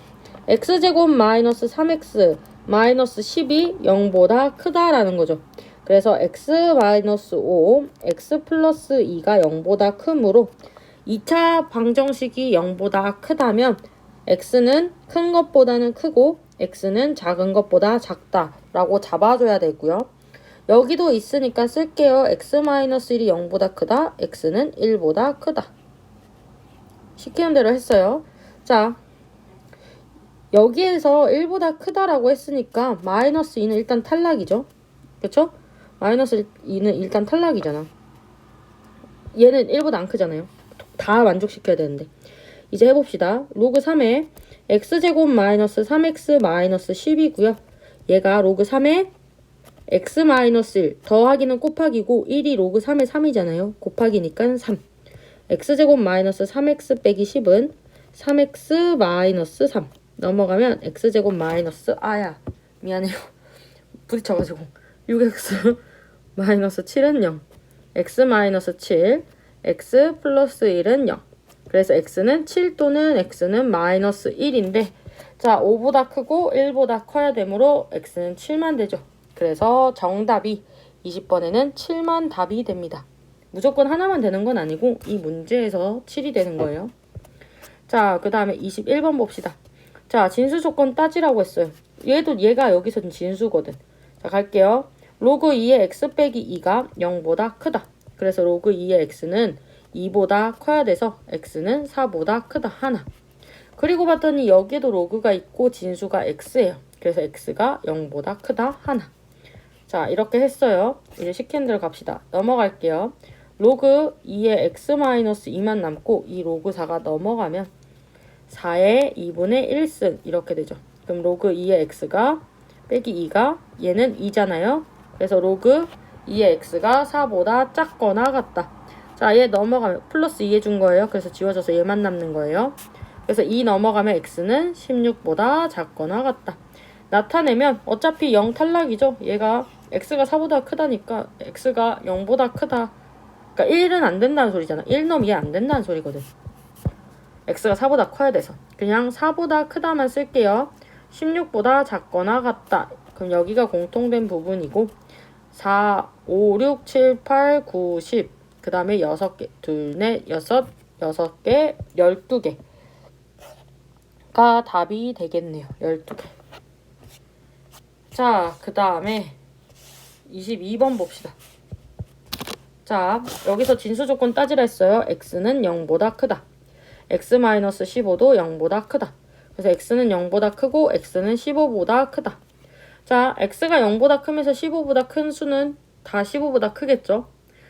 x제곱 마이너스 3x 마이너스 10이 0보다 크다라는 거죠. 그래서 x 마이너스 5, x 플러스 2가 0보다 크므로 2차 방정식이 0보다 크다면 x는 큰 것보다는 크고 x는 작은 것보다 작다라고 잡아줘야 되고요. 여기도 있으니까 쓸게요. x-1이 0보다 크다. x는 1보다 크다. 시키는 대로 했어요. 자, 여기에서 1보다 크다라고 했으니까 마이너스 2는 일단 탈락이죠. 그쵸? 마이너스 2는 일단 탈락이잖아. 얘는 1보다 안 크잖아요. 다 만족시켜야 되는데. 이제 해봅시다. 로그 3에 x제곱 마이너스 3x 마이너스 10이고요. 얘가 로그 3에 x 마이너스 1 더하기는 곱하기고 1이 로그 3의 3이잖아요. 곱하기니까 3. x제곱 마이너스 3x 빼기 10은 3x 마이너스 3 넘어가면 x제곱 마이너스 미안해요. 부딪혀가지고 6x 마이너스 7은 0 x 마이너스 7 x 플러스 1은 0 그래서 x는 7 또는 x는 마이너스 1인데 자 5보다 크고 1보다 커야 되므로 x는 7만 되죠. 그래서 정답이 20번에는 7만 답이 됩니다. 무조건 하나만 되는 건 아니고 이 문제에서 7이 되는 거예요. 자, 그 다음에 21번 봅시다. 자, 진수 조건 따지라고 했어요. 얘가 여기서는 진수거든. 자, 갈게요. 로그 2의 x 빼기 2가 0보다 크다. 그래서 로그 2의 x는 2보다 커야 돼서 x는 4보다 크다 하나. 그리고 봤더니 여기에도 로그가 있고 진수가 x예요. 그래서 x가 0보다 크다 하나. 자, 이렇게 했어요. 이제 시키는 대로 갑시다. 넘어갈게요. 로그 2의 x-2만 남고 이 로그 4가 넘어가면 4의 2분의 1승 이렇게 되죠. 그럼 로그 2의 x가 빼기 2가 얘는 2잖아요. 그래서 로그 2의 x가 4보다 작거나 같다. 자, 얘 넘어가면 플러스 2 해준 거예요. 그래서 지워져서 얘만 남는 거예요. 그래서 2 넘어가면 x는 16보다 작거나 같다. 나타내면 어차피 0 탈락이죠. 얘가 x가 4보다 크다니까 x가 0보다 크다. 그러니까 1은 안 된다는 소리잖아. 1 넘이 안 된다는 소리거든. x가 4보다 커야 돼서. 그냥 4보다 크다만 쓸게요. 16보다 작거나 같다. 그럼 여기가 공통된 부분이고 4, 5, 6, 7, 8, 9, 10. 그 다음에 6개, 둘, 넷, 6, 6개, 12개가 답이 되겠네요. 12개. 자, 그 다음에 22번 봅시다. 자, 여기서 진수 조건 따지라 했어요. x는 0보다 크다. x-15도 0보다 크다. 그래서 x는 0보다 크고 x는 15보다 크다. 자, x가 0보다 크면서 15보다 큰 수는 다 15보다 크겠죠?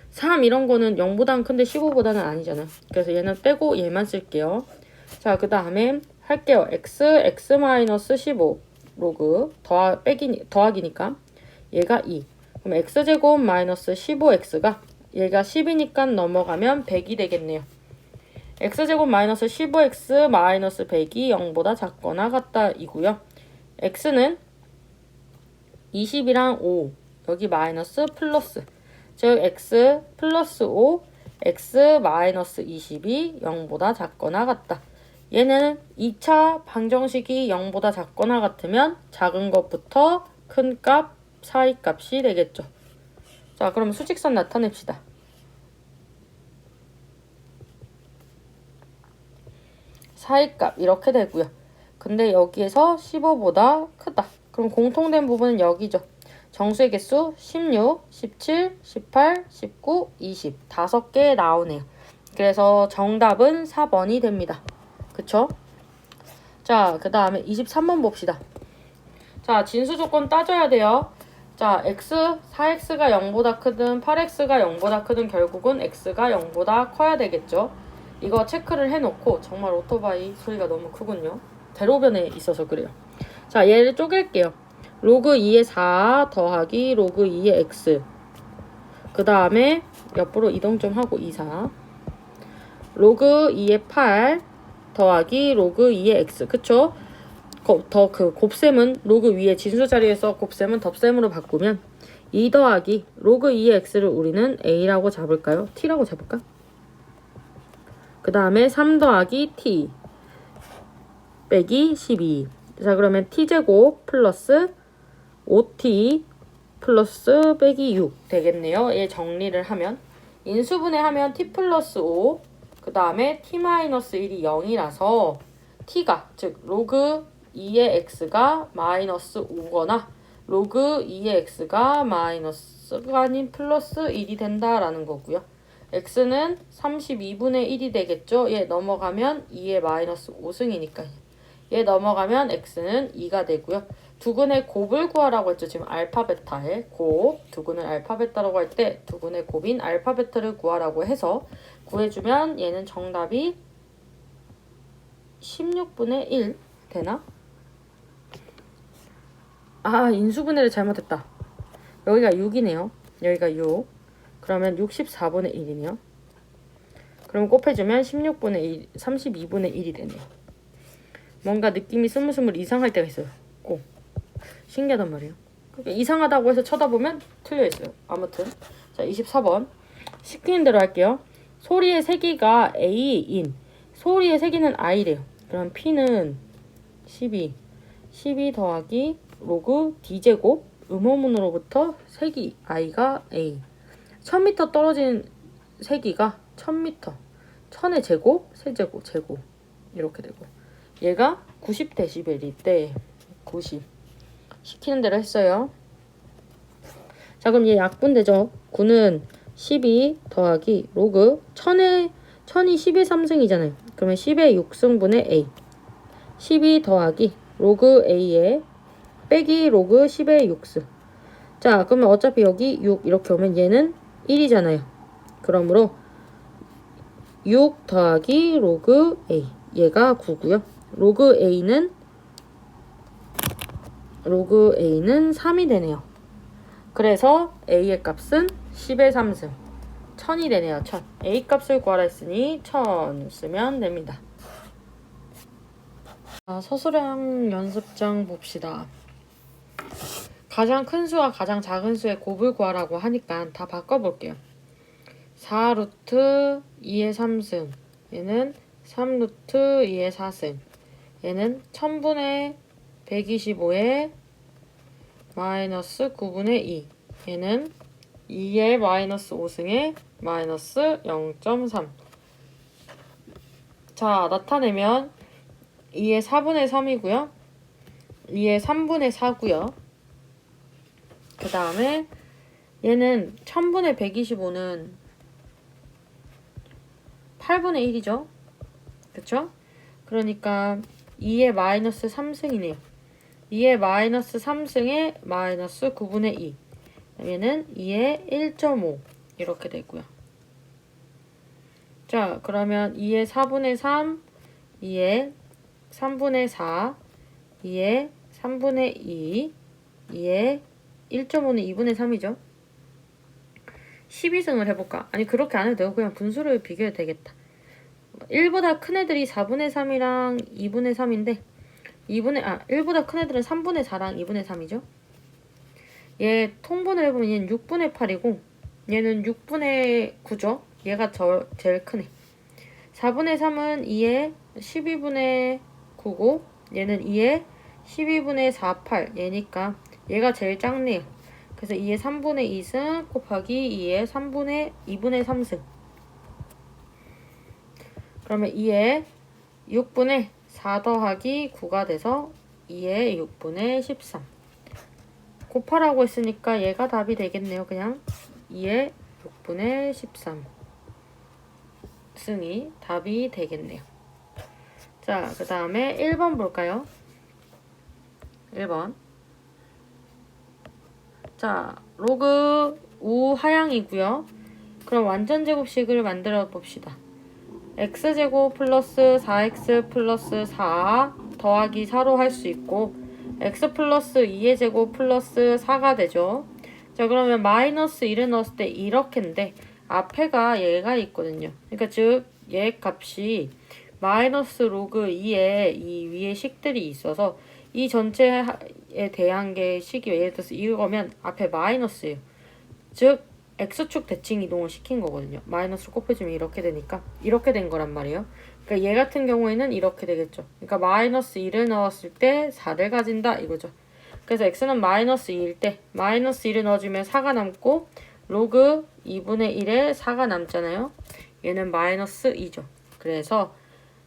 3 이런 거는 0보다는 큰데 15보다는 아니잖아요. 그래서 얘는 빼고 얘만 쓸게요. 자, 그 다음에 할게요. x-15 로그 더하기니까 얘가 2. 그럼 x제곱 마이너스 15x가 얘가 10이니까 넘어가면 100이 되겠네요. x제곱 마이너스 15x 마이너스 100이 0보다 작거나 같다 이고요. x는 20이랑 5 여기 마이너스 플러스 즉 x 플러스 5 x 마이너스 20이 0보다 작거나 같다. 얘는 2차 방정식이 0보다 작거나 같으면 작은 것부터 큰 값 사이 값이 되겠죠. 자, 그럼 수직선 나타냅시다. 사이값 이렇게 되고요. 근데 여기에서 15보다 크다. 그럼 공통된 부분은 여기죠. 정수의 개수 16, 17, 18, 19, 20 5개 나오네요. 그래서 정답은 4번이 됩니다. 그쵸? 자, 그 다음에 23번 봅시다. 자, 진수 조건 따져야 돼요. 자, 4x가 0보다 크든 8x가 0보다 크든 결국은 x가 0보다 커야 되겠죠. 이거 체크를 해놓고 정말 오토바이 소리가 너무 크군요. 대로변에 있어서 그래요. 자, 얘를 쪼갤게요. 로그 2의 4 더하기 로그 2의 x 그 다음에 옆으로 이동 좀 하고 2, 4 로그 2의 8 더하기 로그 2의 x 그쵸? 곱셈은 로그 위에 진수 자리에서 곱셈은 덧셈으로 바꾸면 2 더하기 로그 2의 x를 우리는 a라고 잡을까요? t라고 잡을까? 그 다음에 3 더하기 t 빼기 12 자, 그러면 t제곱 플러스 5t 플러스 빼기 6 되겠네요. 얘 정리를 하면 인수분해 하면 t 플러스 5 그 다음에 t 마이너스 1이 0이라서 t가 즉 로그 2의 x가 마이너스 5거나 로그 2의 x가 마이너스가 아닌 플러스 1이 된다라는 거고요. x는 32분의 1이 되겠죠. 얘 넘어가면 2의 마이너스 5승이니까 얘 넘어가면 x는 2가 되고요. 두근의 곱을 구하라고 했죠. 지금 알파 베타의 곱, 두근을 알파 베타라고 할 때 두근의 곱인 알파 베타를 구하라고 해서 구해주면 얘는 정답이 16분의 1 되나? 아, 인수분해를 잘못했다. 여기가 6이네요. 여기가 6. 그러면 64분의 1이네요. 그럼 곱해주면 16분의 1, 32분의 1이 되네요. 뭔가 느낌이 스물스물 이상할 때가 있어요. 꼭. 신기하단 말이에요. 이상하다고 해서 쳐다보면 틀려있어요. 아무튼 자 24번 시키는 대로 할게요. 소리의 세기가 A인 소리의 세기는 I래요. 그럼 P는 12 더하기 로그 D제곱 음호문으로부터 세기 I가 A 1000m 떨어진 세기가 1000m 1000의 제곱, 세제곱, 제곱 이렇게 되고 얘가 90dB일 때 90 시키는 대로 했어요. 자 그럼 얘 약분되죠. 9는 12 더하기 로그 1000이 10의 3승이잖아요. 그러면 10의 6승분의 A 12 더하기 로그 A에 빼기 로그 10의 6승. 자 그러면 어차피 여기 6 이렇게 오면 얘는 1이잖아요. 그러므로 6 더하기 로그 A 얘가 9고요. 로그 A는 3이 되네요. 그래서 A의 값은 10의 3승 1000이 되네요. 1000 A 값을 구하라 했으니 1000 쓰면 됩니다. 자, 서술형 연습장 봅시다. 가장 큰 수와 가장 작은 수의 곱을 구하라고 하니까 다 바꿔볼게요. 4루트 2의 3승 얘는 3루트 2의 4승 얘는 1000분의 125의 마이너스 9분의 2 얘는 2의 마이너스 5승의 마이너스 0.3 자 나타내면 2의 4분의 3이고요 2의 3분의 4고요 그 다음에 얘는 1000분의 125는 8분의 1이죠 그쵸? 그러니까 2의 마이너스 3승이네요 2의 마이너스 3승의 마이너스 9분의 2 얘는 2의 1.5 이렇게 되고요. 자 그러면 2의 4분의 3 2의 3분의 4 2의 3분의 2 2의 1.5는 2분의 3이죠. 12승을 해볼까? 아니 그렇게 안 해도 되고 그냥 분수를 비교해도 되겠다. 1보다 큰 애들이 4분의 3이랑 2분의 3인데 1보다 큰 애들은 3분의 4랑 2분의 3이죠. 얘 통분을 해보면 얘는 6분의 8이고 얘는 6분의 9죠. 얘가 제일 크네. 4분의 3은 2의 12분의 9고 얘는 2의 12분의 4, 8 얘니까 얘가 제일 작네요. 그래서 2의 3분의 2승 곱하기 2의 2분의 3승 그러면 2의 6분의 4 더하기 9가 돼서 2의 6분의 13 곱하라고 했으니까 얘가 답이 되겠네요. 그냥 2의 6분의 13 승이 답이 되겠네요. 자, 그 다음에 1번 볼까요? 1번 자, 로그 우하향이고요. 그럼 완전제곱식을 만들어 봅시다. x제곱 플러스 4x 플러스 4 더하기 4로 할 수 있고 x 플러스 2의 제곱 플러스 4가 되죠. 자 그러면 마이너스 1을 넣었을 때 이렇게인데 앞에가 얘가 있거든요. 그러니까 즉 얘 값이 마이너스 로그 2에 이 위에 식들이 있어서 이 전체에 대한 게 식이 예를 들어서 이거면 앞에 마이너스예요. 즉 x축 대칭 이동을 시킨 거거든요. 마이너스를 곱해주면 이렇게 되니까 이렇게 된 거란 말이에요. 그러니까 얘 같은 경우에는 이렇게 되겠죠. 그러니까 마이너스 2를 넣었을 때 4를 가진다 이거죠. 그래서 x는 마이너스 2일 때 마이너스 1을 넣어주면 4가 남고 로그 2분의 1에 4가 남잖아요. 얘는 마이너스 2죠. 그래서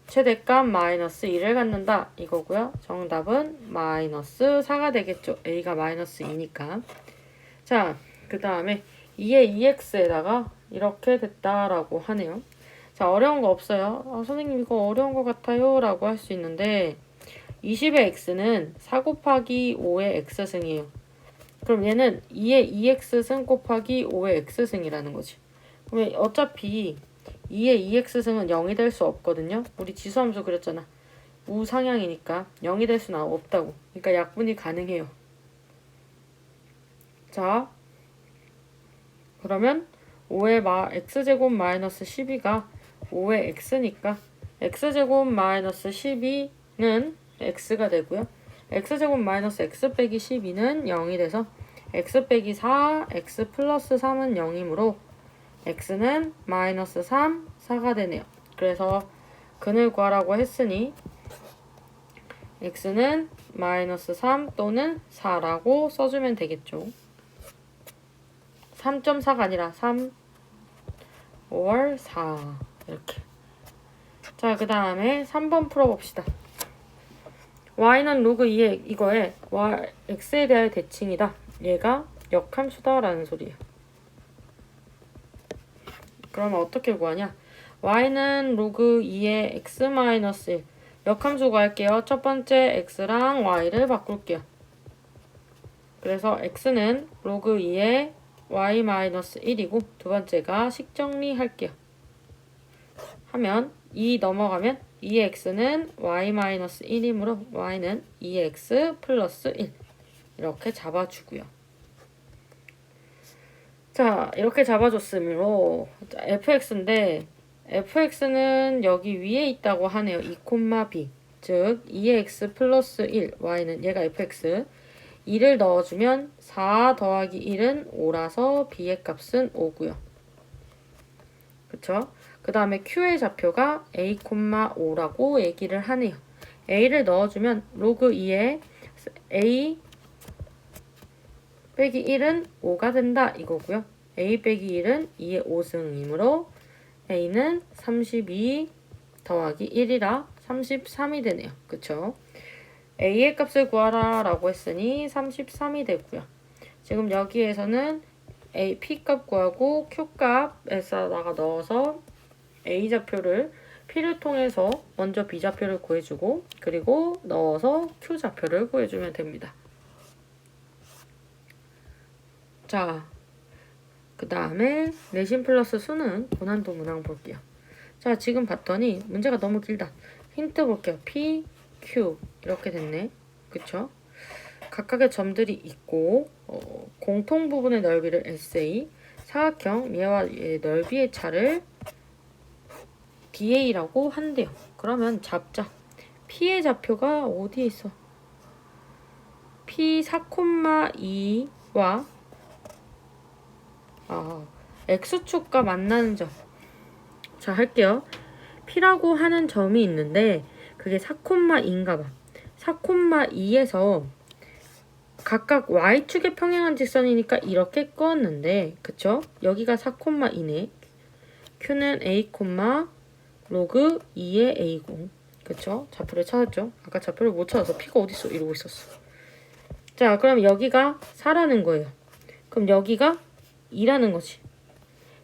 최대값 마이너스 2를 갖는다 이거고요. 정답은 마이너스 4가 되겠죠. a가 마이너스 2니까. 자, 그 다음에 2의 2x에다가 이렇게 됐다라고 하네요. 자, 어려운 거 없어요. 선생님 이거 어려운 거 같아요 라고 할 수 있는데 20의 x는 4 곱하기 5의 x승이에요. 그럼 얘는 2의 2x승 곱하기 5의 x승이라는 거지. 그러면 어차피 2의 2x승은 0이 될 수 없거든요. 우리 지수함수 그렸잖아. 우상향이니까 0이 될 수는 없다고. 그러니까 약분이 가능해요. 자, 그러면 5의 x제곱 마이너스 12가 5의 x니까 x제곱 마이너스 12는 x가 되고요. x제곱 마이너스 x 빼기 12는 0이 돼서 x 빼기 4, x 플러스 3은 0이므로 x는 마이너스 3, 4가 되네요. 그래서 근을 구하라고 했으니 x는 마이너스 3 또는 4라고 써주면 되겠죠. 3.4가 아니라 3, 5월 4 이렇게. 자, 그 다음에 3번 풀어봅시다. y는 로그 2의 이거에 x에 대한 대칭이다. 얘가 역함수다 라는 소리예요. 그러면 어떻게 구하냐? y는 로그 2의 x-1 역함수 구할게요. 첫 번째 x랑 y를 바꿀게요. 그래서 x는 로그 2의 y-1이고 두 번째가 식정리할게요. 하면 2 넘어가면 2의 x는 y-1이므로 y는 2x 플러스 1 이렇게 잡아주고요. 자, 이렇게 잡아줬으므로 fx인데 fx는 여기 위에 있다고 하네요. 2, b 즉 2x 플러스 1 y는 얘가 fx 2를 넣어주면 4 더하기 1은 5라서 b의 값은 5고요. 그쵸? 그 다음에 q의 좌표가 a, 5라고 얘기를 하네요. a를 넣어주면 로그 2에 a 빼기 1은 5가 된다 이거고요. a 빼기 1은 2의 5승이므로 a는 32 더하기 1이라 33이 되네요. 그쵸? a의 값을 구하라 라고 했으니 33이 되고요. 지금 여기에서는 a, p값 구하고 q값에다가 넣어서 a 좌표를 p를 통해서 먼저 b 좌표를 구해주고 그리고 넣어서 q 좌표를 구해주면 됩니다. 자, 그 다음에 내신 플러스 수능 고난도 문항 볼게요. 자, 지금 봤더니 문제가 너무 길다. 힌트 볼게요. P, Q 이렇게 됐네. 그쵸? 각각의 점들이 있고 공통 부분의 넓이를 SA, 사각형 얘와 얘의 넓이의 차를 DA라고 한대요. 그러면 잡자. P의 좌표가 어디에 있어? P 4,2와 X축과 만나는 점. 자, 할게요. P라고 하는 점이 있는데 그게 4,2인가 봐. 4,2에서 각각 Y축에 평행한 직선이니까 이렇게 끄었는데 그쵸? 여기가 4,2네. Q는 A, 로그 2의 A고 그쵸? 좌표를 찾았죠? 아까 좌표를 못 찾아서 P가 어딨어? 이러고 있었어. 자, 그럼 여기가 4라는 거예요. 그럼 여기가 2라는 거지.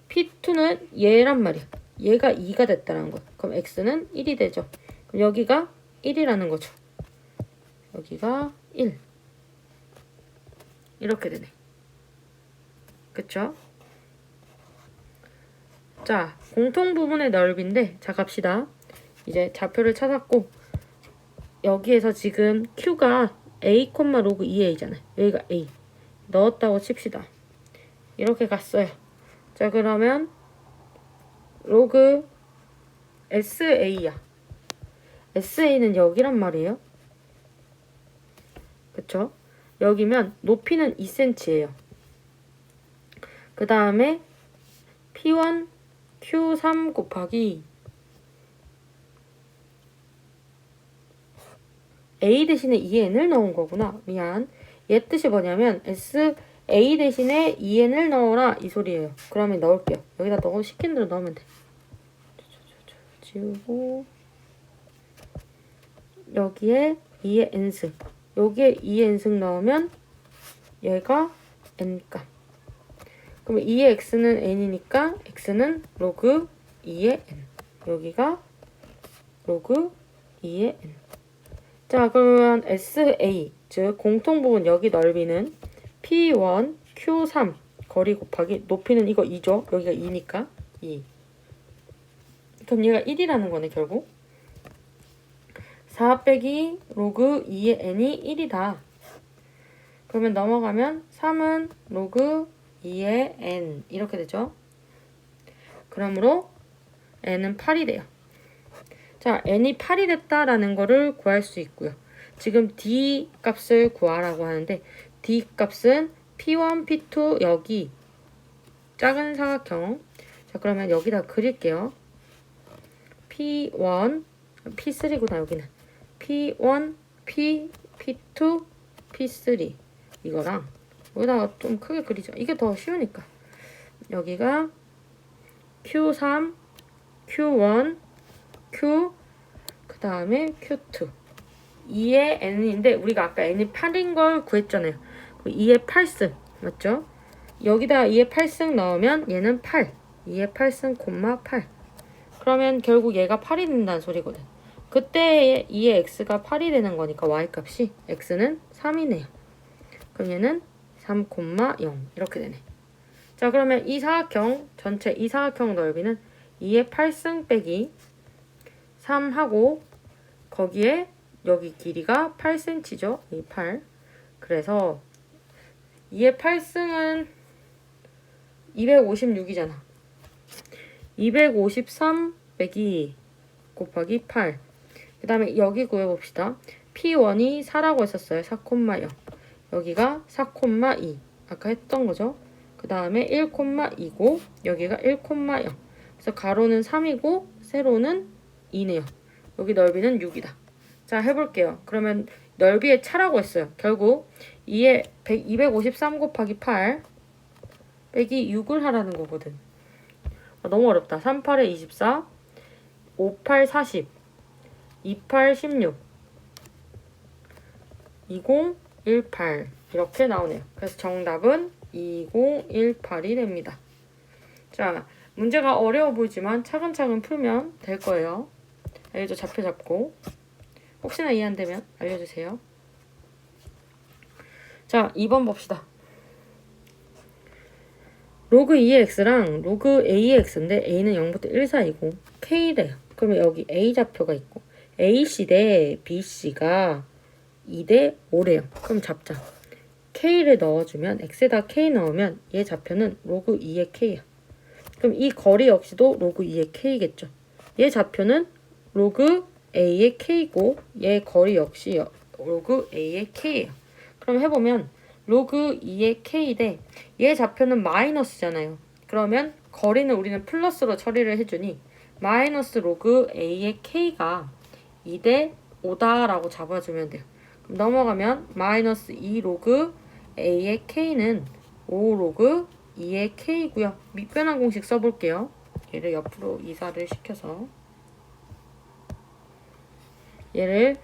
P2는 얘란 말이야. 얘가 2가 됐다는 거야. 그럼 X는 1이 되죠. 그럼 여기가 1이라는 거죠. 여기가 1. 이렇게 되네. 그쵸? 자, 공통 부분의 넓이인데 자, 갑시다. 이제 좌표를 찾았고 여기에서 지금 Q가 A, 로그 2A잖아요. 여기가 A. 넣었다고 칩시다. 이렇게 갔어요. 자, 그러면 로그 SA야. SA는 여기란 말이에요. 그쵸? 여기면 높이는 2cm예요. 그 다음에 P1, Q3 곱하기 A 대신에 2n을 넣은 거구나. 미안. 얘 뜻이 뭐냐면 A 대신에 2n을 넣어라 이 소리예요. 그러면 넣을게요. 여기다 시킨 대로 넣으면 돼. 지우고 여기에 2의 n승, 여기에 2의 n승 넣으면 얘가 n값. 그럼 2의 x는 n이니까 x는 로그 2의 n. 여기가 로그 2의 n. 자, 그러면 SA, 즉 공통부분 여기 넓이는 P1, Q3 거리 곱하기 높이는 이거 2죠. 여기가 2니까 2. 그럼 얘가 1이라는 거네, 결국. 4 빼기 로그 2의 n이 1이다. 그러면 넘어가면 3은 로그 2의 n 이렇게 되죠. 그러므로 n은 8이 돼요. 자, n이 8이 됐다라는 거를 구할 수 있고요. 지금 d 값을 구하라고 하는데 d 값은 p1, p2 여기 작은 사각형. 자, 그러면 여기다 그릴게요. p1, p3구나 여기는. p1, p, p2, p3 이거랑 여기다가 좀 크게 그리죠. 이게 더 쉬우니까. 여기가 q3, q1, q 그 다음에 q2 2의 n인데 우리가 아까 n이 8인 걸 구했잖아요. 2의 8승 맞죠? 여기다 2의 8승 넣으면 얘는 8 2의 8승 콤마 8 그러면 결국 얘가 8이 된다는 소리거든. 그때 2의 x가 8이 되는 거니까 y값이 x는 3이네요. 그럼 얘는 3, 0 이렇게 되네. 자, 그러면 이 사각형 전체 이 사각형 넓이는 2의 8승 빼기 3하고 거기에 여기 길이가 8cm죠. 이 8. 그래서 2의 8승은 256이잖아. 253 빼기 곱하기 8. 그 다음에 여기 구해봅시다. P1이 4라고 했었어요. 4,0. 여기가 4,2. 아까 했던 거죠. 그 다음에 1,2고 여기가 1,0. 그래서 가로는 3이고 세로는 2네요. 여기 넓이는 6이다. 자, 해볼게요. 그러면 넓이의 차라고 했어요. 결국 253 곱하기 8 빼기 6을 하라는 거거든. 너무 어렵다. 3, 8에 24 5, 8, 40 2, 8, 16 20, 18 이렇게 나오네요. 그래서 정답은 2018이 됩니다. 자, 문제가 어려워 보이지만 차근차근 풀면 될 거예요. 여기도 좌표 잡고 혹시나 이해 안 되면 알려주세요. 자, 2번 봅시다. 로그 2x랑 로그 a의 x인데 a는 0부터 1 사이고 k래요. 그러면 여기 a 좌표가 있고 ac 대 bc가 2대 5래요. 그럼 잡자. k를 넣어주면 x에다 k 넣으면 얘 좌표는 로그 2의 k야. 그럼 이 거리 역시도 로그 2의 k겠죠. 얘 좌표는 로그 a의 k고 얘 거리 역시 로그 a의 k예요. 그럼 해보면 로그 2의 k 대 얘 좌표는 마이너스잖아요. 그러면 거리는 우리는 플러스로 처리를 해주니 마이너스 로그 a의 k가 2대 5다라고 잡아주면 돼요. 그럼 넘어가면 마이너스 2 로그 a의 k는 5 로그 2의 k고요. 밑변환 공식 써볼게요. 얘를 옆으로 이사를 시켜서 얘를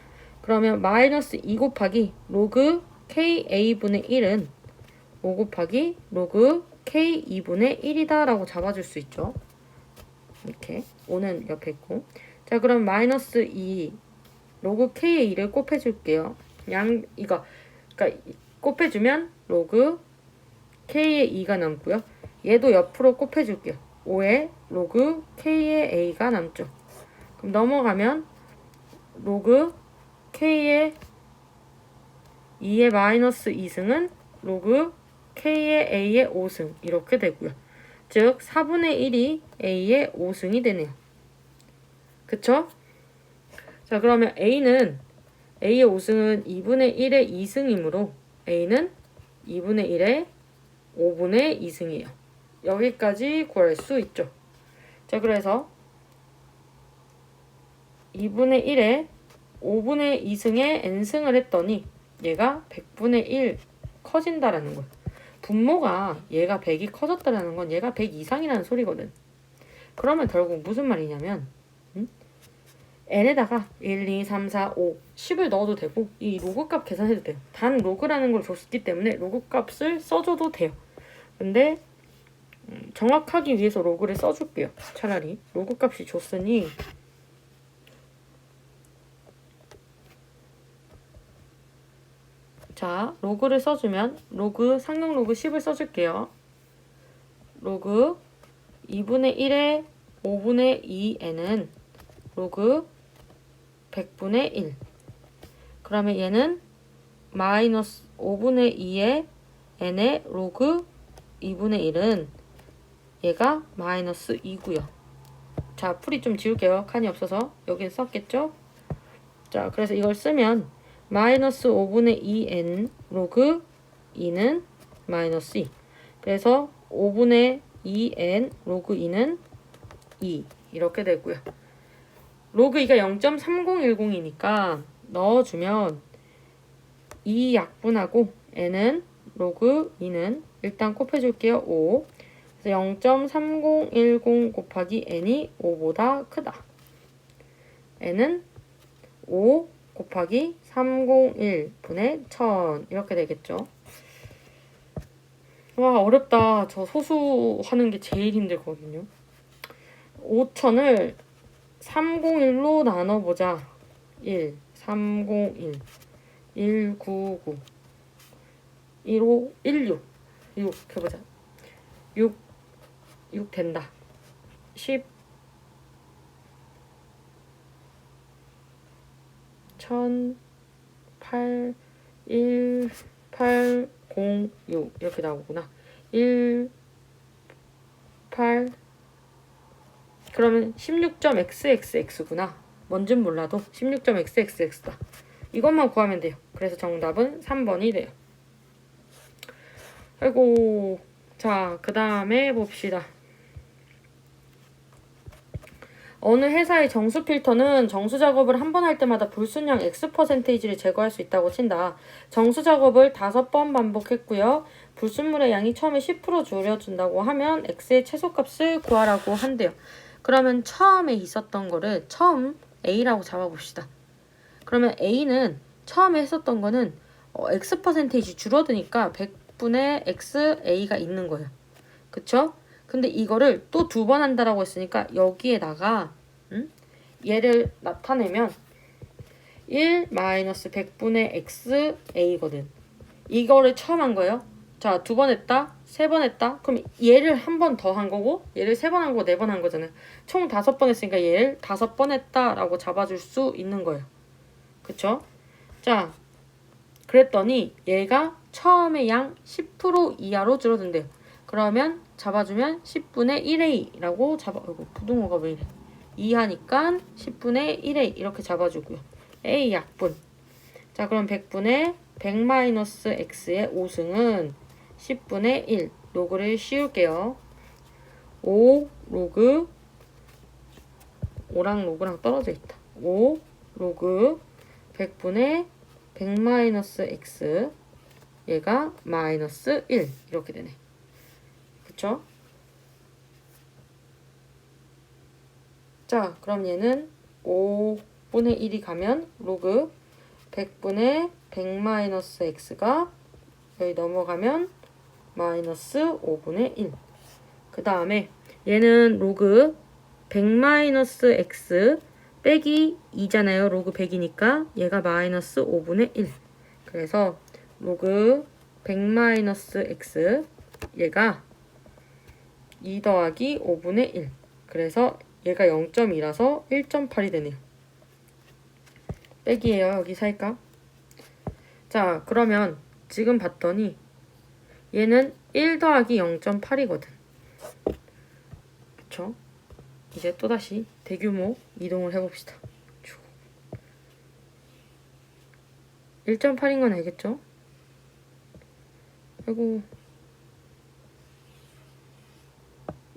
그러면 마이너스 2 곱하기 로그 ka분의 1은 5 곱하기 로그 k2분의 1이다 라고 잡아줄 수 있죠. 이렇게 5는 옆에 있고 자, 그럼 마이너스 2 로그 k의 2를 곱해줄게요. 그러니까 곱해주면 로그 k의 2가 남고요. 얘도 옆으로 곱해줄게요. 5에 로그 k의 a가 남죠. 그럼 넘어가면 로그 k의 2의 마이너스 2승은 로그 k의 a의 5승 이렇게 되고요. 즉 4분의 1이 a의 5승이 되네요. 그쵸? 자, 그러면 a의 5승은 2분의 1의 2승이므로 a는 2분의 1의 5분의 2승이에요. 여기까지 구할 수 있죠. 자, 그래서 2분의 1에 5분의 2승에 n승을 했더니 얘가 100분의 1 커진다라는 거예요. 분모가 얘가 100이 커졌다라는 건 얘가 100 이상이라는 소리거든. 그러면 결국 무슨 말이냐면 n에다가 1, 2, 3, 4, 5, 10을 넣어도 되고 이 로그 값 계산해도 돼요. 단 로그라는 걸 줬기 때문에 로그 값을 써줘도 돼요. 근데 정확하기 위해서 로그를 써줄게요. 차라리 로그 값이 줬으니 자, 로그를 써주면 로그 상용 로그 10을 써줄게요. 로그 2분의 1에 5분의 2n은 로그 100분의 1. 그러면 얘는 마이너스 5분의 2에 n의 로그 2분의 1은 얘가 마이너스 2고요. 자, 풀이 좀 지울게요. 칸이 없어서. 여기는 썼겠죠? 자, 그래서 이걸 쓰면 마이너스 5분의 2n 로그 2는 마이너스 2. 그래서 5분의 2n 로그 2는 2 이렇게 되고요. 로그 2가 0.3010이니까 넣어주면 2 약분하고 n은 로그 2는 일단 곱해줄게요. 5. 그래서 0.3010 곱하기 n이 5보다 크다. n은 5 곱하기 301분의 1000 이렇게 되겠죠. 와, 어렵다. 저 소수하는 게 제일 힘들거든요. 5000을 301로 나눠보자. 1, 301, 199, 15, 16, 6 해보자. 6 된다. 10, 1000, 8, 1, 8, 0, 6 이렇게 나오구나. 1, 8 그러면 16.xxx구나. 뭔진 몰라도 16.xxx다. 이것만 구하면 돼요. 그래서 정답은 3번이 돼요. 아이고, 자, 그 다음에 봅시다. 어느 회사의 정수 필터는 정수 작업을 한 번 할 때마다 불순량 X%를 제거할 수 있다고 친다. 정수 작업을 5번 반복했고요. 불순물의 양이 처음에 10% 줄여준다고 하면 X의 최소값을 구하라고 한대요. 그러면 처음에 있었던 거를 처음 A라고 잡아봅시다. 그러면 A는 처음에 했었던 거는 X% 줄어드니까 100분의 X A가 있는 거예요. 그쵸? 근데 이거를 또 2번 한다라고 했으니까 여기에다가 얘를 나타내면 1-100분의 x a거든. 이거를 처음 한 거예요. 자, 2번 했다, 3번 했다. 그럼 얘를 한 번 더 한 거고 얘를 3번 한 거고 4번 한 거잖아요. 총 5번 했으니까 얘를 5번 했다라고 잡아줄 수 있는 거예요. 그쵸? 자, 그랬더니 얘가 처음에 양 10% 이하로 줄어든대요. 그러면 잡아주면 10분의 1a라고 아이고, 부등호가 왜 이래. 2하니까 10분의 1a 이렇게 잡아주고요. a 약분. 자, 그럼 100분의 100-x의 5승은 10분의 1. 로그를 씌울게요. 5 로그 5랑 로그랑 떨어져 있다. 5 로그 100분의 100-x 얘가 마이너스 1 이렇게 되네. 그쵸? 자, 그럼 얘는 5분의 1이 가면 로그 100분의 100-x가 여기 넘어가면 마이너스 5분의 1. 그 다음에 얘는 로그 100-x 빼기 2잖아요. 로그 100이니까 얘가 마이너스 5분의 1. 그래서 로그 100-x 얘가 2 더하기 5분의 1. 그래서 얘가 0.2라서 1.8이 되네요. 빼기예요. 여기 살까? 자, 그러면 지금 봤더니 얘는 1 더하기 0.8이거든. 그쵸? 이제 또다시 대규모 이동을 해봅시다. 1.8인 건 알겠죠? 아이고,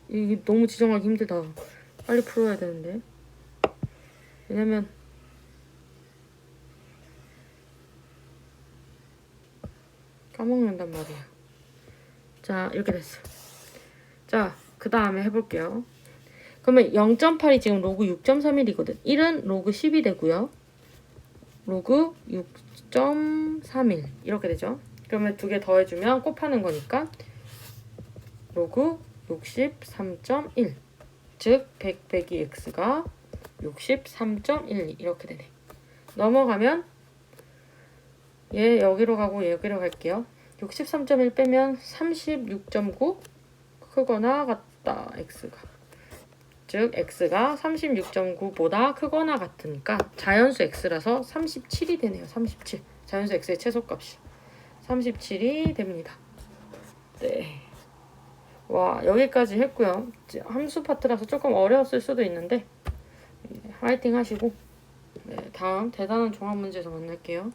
이게 너무 지정하기 힘들다. 빨리 풀어야 되는데. 왜냐면 까먹는단 말이야. 자, 이렇게 됐어. 자, 그 다음에 해볼게요. 그러면 0.8이 지금 로그 6.31이거든. 1은 로그 10이 되고요. 로그 6.31 이렇게 되죠. 그러면 두 개 더해주면 곱하는 거니까 로그 63.1 즉 100 빼기 x가 63.12 이렇게 되네. 넘어가면 얘 여기로 가고 얘 여기로 갈게요. 63.1 빼면 36.9 크거나 같다 x가. 즉 x가 36.9보다 크거나 같으니까 자연수 x라서 37이 되네요. 37. 자연수 x의 최소값이 37이 됩니다. 네. 와, 여기까지 했고요. 함수 파트라서 조금 어려웠을 수도 있는데 화이팅 하시고 네, 다음 대단한 종합 문제에서 만날게요.